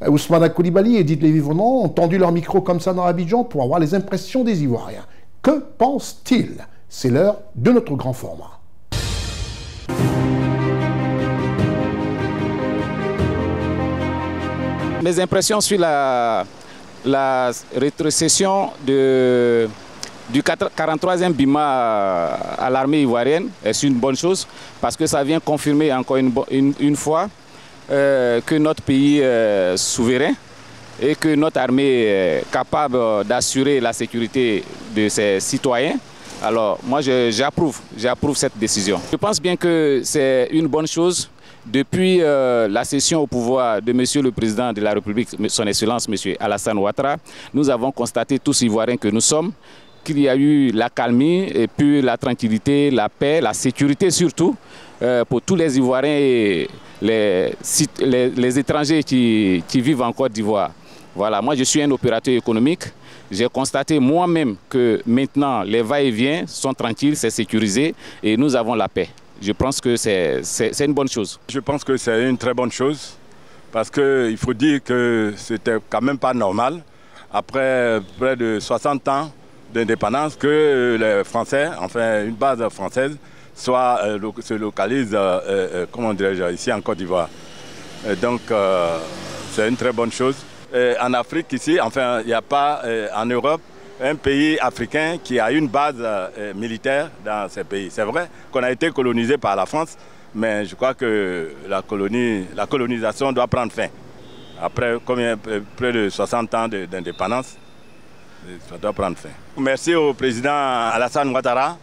Ousmane Coulibaly et Edith Lévy-Vaughan ont tendu leur micro comme ça dans Abidjan pour avoir les impressions des Ivoiriens. Que pensent-ils? C'est l'heure de notre grand format. Mes impressions sur la rétrocession du 43e BIMA à l'armée ivoirienne est une bonne chose parce que ça vient confirmer encore une fois que notre pays est souverain et que notre armée est capable d'assurer la sécurité de ses citoyens. Alors moi j'approuve cette décision. Je pense bien que c'est une bonne chose. Depuis la cession au pouvoir de Monsieur le Président de la République, Son Excellence Monsieur Alassane Ouattara, nous avons constaté, tous Ivoiriens que nous sommes, qu'il y a eu la calmie et puis la tranquillité, la paix, la sécurité surtout pour tous les Ivoiriens et les étrangers qui vivent en Côte d'Ivoire. Voilà, moi je suis un opérateur économique. J'ai constaté moi-même que maintenant les va-et-vient sont tranquilles, c'est sécurisé et nous avons la paix. Je pense que c'est une bonne chose. Je pense que c'est une très bonne chose parce qu'il faut dire que c'était quand même pas normal, après près de 60 ans d'indépendance, que les Français, enfin une base française, se localise comment dirais-je, ici en Côte d'Ivoire. Donc c'est une très bonne chose. En Afrique ici, enfin il n'y a pas en Europe un pays africain qui a une base militaire dans ces pays. C'est vrai qu'on a été colonisé par la France, mais je crois que la colonisation doit prendre fin. Après près de 60 ans d'indépendance, ça doit prendre fin. Merci au président Alassane Ouattara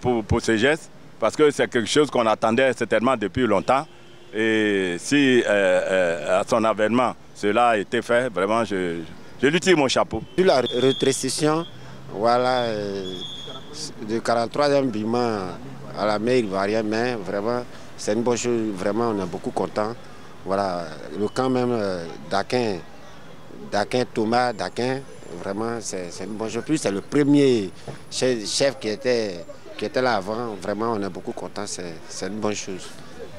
pour ses gestes, parce que c'est quelque chose qu'on attendait certainement depuis longtemps. Et si à son avènement, cela a été fait, vraiment, je lui tire mon chapeau. Sur la rétrocession, voilà, du 43e BIMA à la mer ivoirienne, mais vraiment, c'est une bonne chose, vraiment, on est beaucoup contents. Voilà, le camp même d'Aquin, Thomas d'Aquin, vraiment, c'est une bonne chose. Plus c'est le premier chef qui était là avant, vraiment, on est beaucoup contents, c'est une bonne chose.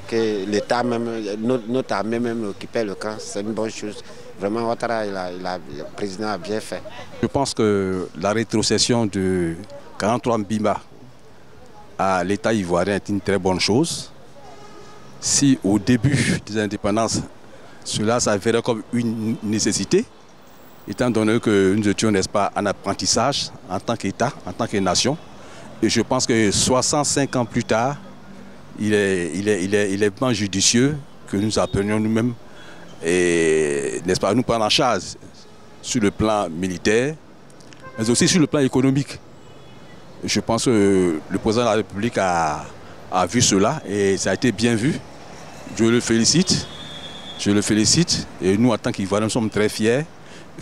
Que l'État même, notre armée même occupait le camp, c'est une bonne chose. Vraiment, Ouattara, le président a bien fait. Je pense que la rétrocession de 43 BIMA à l'État ivoirien est une très bonne chose. Si au début des indépendances, cela s'avérait comme une nécessité, étant donné que nous étions, n'est-ce pas, en apprentissage en tant qu'État, en tant que nation. Et je pense que 65 ans plus tard, il est vraiment judicieux que nous apprenions nous-mêmes et, n'est-ce pas, nous prendre en charge sur le plan militaire, mais aussi sur le plan économique. Je pense que le président de la République a vu cela et ça a été bien vu. Je le félicite. Et nous, en tant qu'Ivoiriens, nous sommes très fiers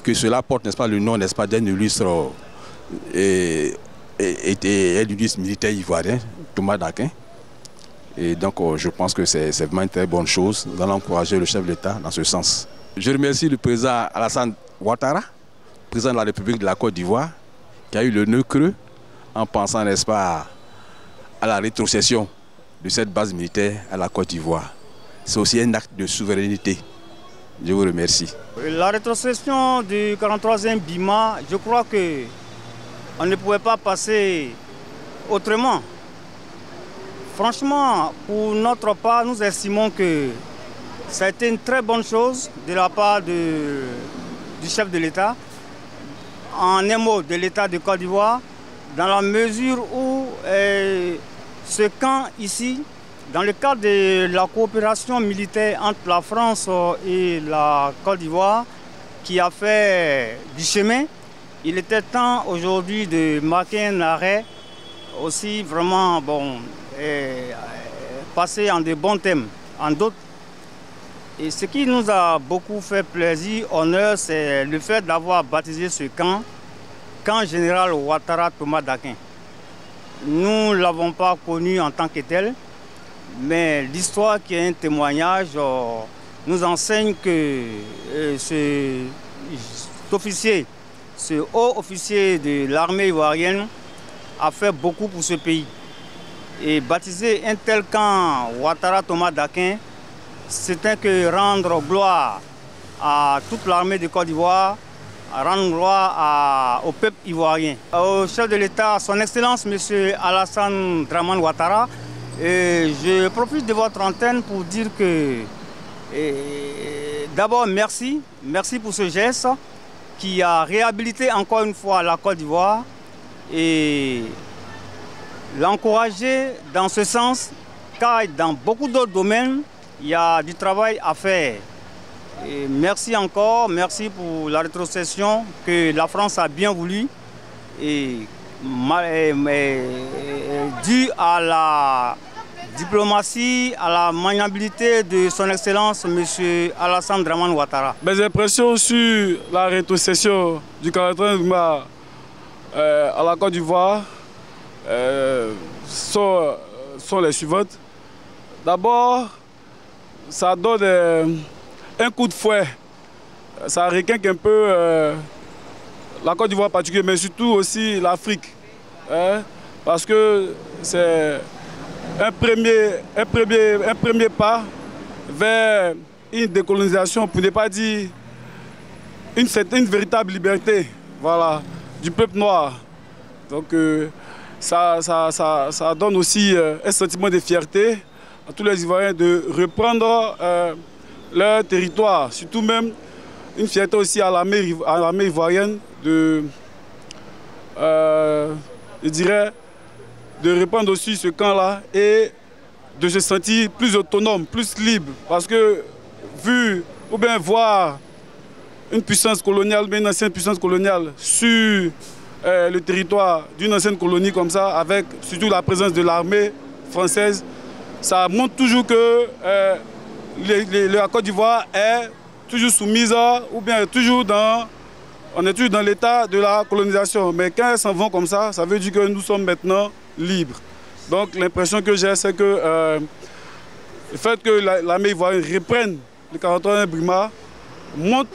que cela porte, n'est-ce pas, le nom, n'est-ce pas, d'un illustre militaire ivoirien, Thomas d'Aquin. Et donc, je pense que c'est vraiment une très bonne chose. Nous allons encourager le chef de l'État dans ce sens. Je remercie le président Alassane Ouattara, président de la République de la Côte d'Ivoire, qui a eu le nœud creux en pensant, n'est-ce pas, à la rétrocession de cette base militaire à la Côte d'Ivoire. C'est aussi un acte de souveraineté. Je vous remercie. La rétrocession du 43e BIMA, je crois qu'on ne pouvait pas passer autrement. Franchement, pour notre part, nous estimons que ça a été une très bonne chose de la part du chef de l'État, en un mot de l'État de Côte d'Ivoire, dans la mesure où ce camp ici, dans le cadre de la coopération militaire entre la France et la Côte d'Ivoire, qui a fait du chemin, il était temps aujourd'hui de marquer un arrêt aussi vraiment bon. Et passer en de bons thèmes, en d'autres. Et ce qui nous a beaucoup fait plaisir, honneur, c'est le fait d'avoir baptisé ce camp camp général Ouattara Thomas Dakin. Nous ne l'avons pas connu en tant que tel, mais l'histoire qui est un témoignage nous enseigne que ce haut officier de l'armée ivoirienne a fait beaucoup pour ce pays. Et baptiser un tel camp Ouattara Thomas Dakin, c'était que rendre gloire à toute l'armée de Côte d'Ivoire, rendre gloire au peuple ivoirien. Au chef de l'État, son Excellence, M. Alassane Dramane Ouattara, je profite de votre antenne pour dire que d'abord merci pour ce geste qui a réhabilité encore une fois la Côte d'Ivoire et l'encourager dans ce sens, car dans beaucoup d'autres domaines, il y a du travail à faire. Et merci encore, merci pour la rétrocession que la France a bien voulu et dû à la diplomatie, à la maniabilité de son Excellence M. Alassane Dramane Ouattara. Mes impressions sur la rétrocession du 43e Bima à la Côte d'Ivoire sont les suivantes. D'abord, ça donne un coup de fouet. Ça requinque un peu la Côte d'Ivoire particulièrement, mais surtout aussi l'Afrique. Parce que c'est un premier pas vers une décolonisation, pour ne pas dire une véritable liberté, voilà, du peuple noir. Donc ça donne aussi un sentiment de fierté à tous les Ivoiriens de reprendre leur territoire, surtout même une fierté aussi à l'armée ivoirienne de, je dirais, de reprendre aussi ce camp-là et de se sentir plus autonome, plus libre. Parce que voir une puissance coloniale, une ancienne puissance coloniale sur le territoire d'une ancienne colonie comme ça, avec surtout la présence de l'armée française, ça montre toujours que la Côte d'Ivoire est toujours soumise ou bien on est toujours dans l'état de la colonisation. Mais quand elles s'en vont comme ça, ça veut dire que nous sommes maintenant libres. Donc l'impression que j'ai, c'est que le fait que l'armée ivoirienne reprenne le 43e Bima montre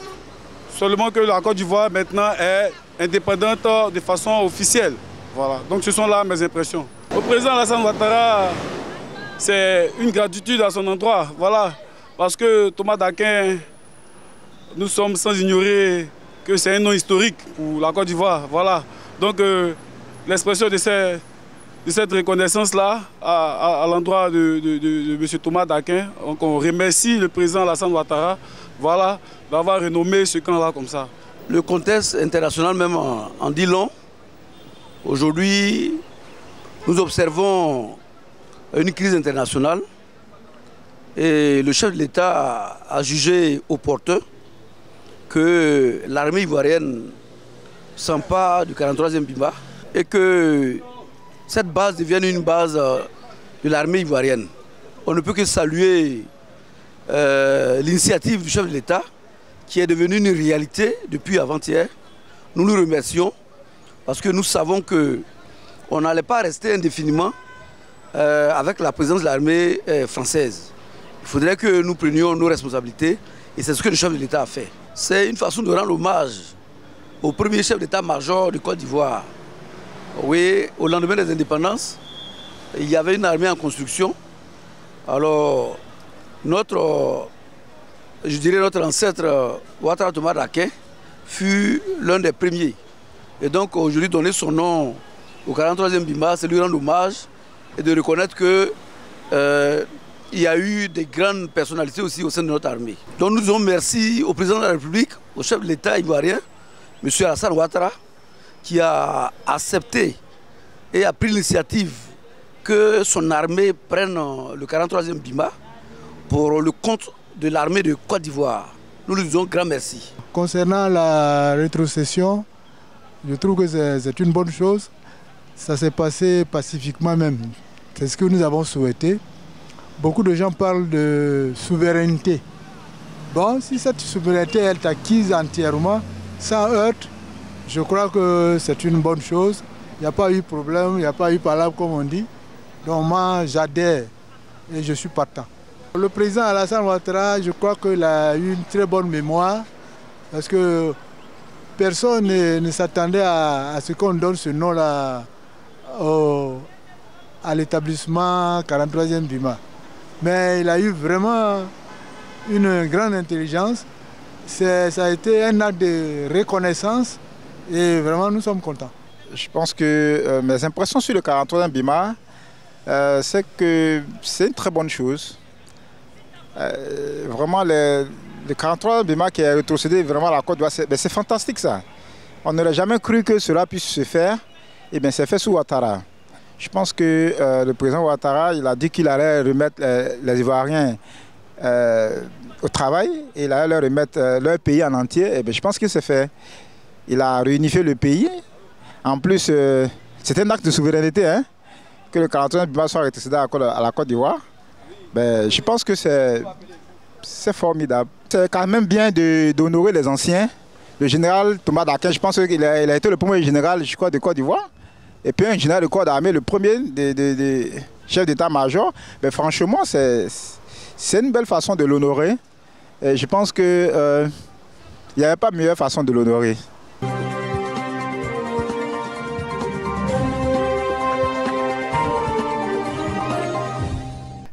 seulement que la Côte d'Ivoire maintenant est indépendante de façon officielle. Voilà. Donc ce sont là mes impressions. Au président Alassane Ouattara, c'est une gratitude à son endroit. Voilà. Parce que Thomas Dakin, nous sommes sans ignorer que c'est un nom historique pour la Côte d'Ivoire. Voilà. Donc l'expression de cette reconnaissance-là à l'endroit de M. Thomas Dakin, donc on remercie le président Alassane Ouattara, voilà, d'avoir renommé ce camp-là comme ça. Le contexte international même en dit long. Aujourd'hui, nous observons une crise internationale et le chef de l'État a jugé opportun que l'armée ivoirienne s'empare du 43e Bima et que cette base devienne une base de l'armée ivoirienne. On ne peut que saluer l'initiative du chef de l'État qui est devenue une réalité depuis avant-hier. Nous nous remercions parce que nous savons qu'on n'allait pas rester indéfiniment avec la présence de l'armée française. Il faudrait que nous prenions nos responsabilités et c'est ce que le chef de l'État a fait. C'est une façon de rendre hommage au premier chef d'État-major de Côte d'Ivoire. Oui, au lendemain des indépendances, il y avait une armée en construction. Alors, notre ancêtre Ouattara Thomas Dakin fut l'un des premiers. Et donc aujourd'hui, donner son nom au 43e Bima, c'est lui rendre hommage et de reconnaître que il y a eu des grandes personnalités aussi au sein de notre armée. Donc nous disons merci au président de la République, au chef de l'État ivoirien, M. Alassane Ouattara, qui a accepté et a pris l'initiative que son armée prenne le 43e Bima pour le compte de l'armée de Côte d'Ivoire. Nous lui disons grand merci. Concernant la rétrocession, je trouve que c'est une bonne chose. Ça s'est passé pacifiquement même. C'est ce que nous avons souhaité. Beaucoup de gens parlent de souveraineté. Bon, si cette souveraineté est acquise entièrement, sans heurts, Je crois que c'est une bonne chose. Il n'y a pas eu de problème, il n'y a pas eu de palabre comme on dit. Donc moi, j'adhère et je suis partant. Le président Alassane Ouattara, je crois qu'il a eu une très bonne mémoire parce que personne ne s'attendait à ce qu'on donne ce nom-là à l'établissement 43e BIMA. Mais il a eu vraiment une grande intelligence. Ça a été un acte de reconnaissance et vraiment nous sommes contents. Je pense que mes impressions sur le 43e BIMA, c'est que c'est une très bonne chose. Vraiment, le 43e BIMA qui a rétrocédé vraiment à la Côte d'Ivoire, c'est fantastique ça. On n'aurait jamais cru que cela puisse se faire. Et bien c'est fait sous Ouattara. Je pense que le président Ouattara, il a dit qu'il allait remettre les Ivoiriens au travail et il allait leur remettre leur pays en entier. Et bien, je pense que c'est fait. Il a réunifié le pays. En plus, c'est un acte de souveraineté hein, que le 43e BIMA soit rétrocédé à la Côte d'Ivoire. Ben, je pense que c'est formidable. C'est quand même bien d'honorer les anciens. Le général Thomas Dakin, je pense qu'il a été le premier général je crois, de Côte d'Ivoire. Et puis un général de corps d'armée, le premier des chefs d'état-major. Ben, franchement, c'est une belle façon de l'honorer. Et je pense qu'il n'y avait pas meilleure façon de l'honorer.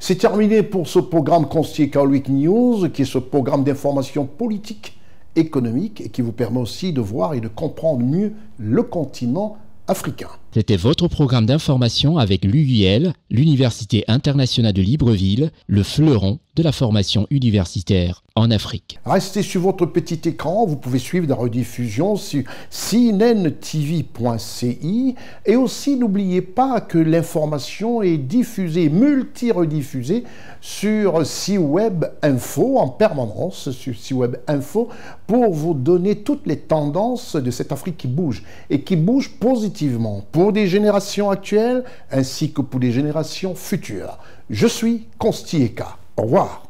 C'est terminé pour ce programme Constieka Week News, qui est ce programme d'information politique, économique, et qui vous permet aussi de voir et de comprendre mieux le continent africain. C'était votre programme d'information avec l'UIL, l'Université internationale de Libreville, le fleuron de la formation universitaire en Afrique. Restez sur votre petit écran, vous pouvez suivre la rediffusion sur cnntv.ci et aussi n'oubliez pas que l'information est diffusée, multi-rediffusée sur CWeb Info en permanence, sur CWeb Info, pour vous donner toutes les tendances de cette Afrique qui bouge et qui bouge positivement pour des générations actuelles ainsi que pour des générations futures. Je suis Constieka. Au revoir.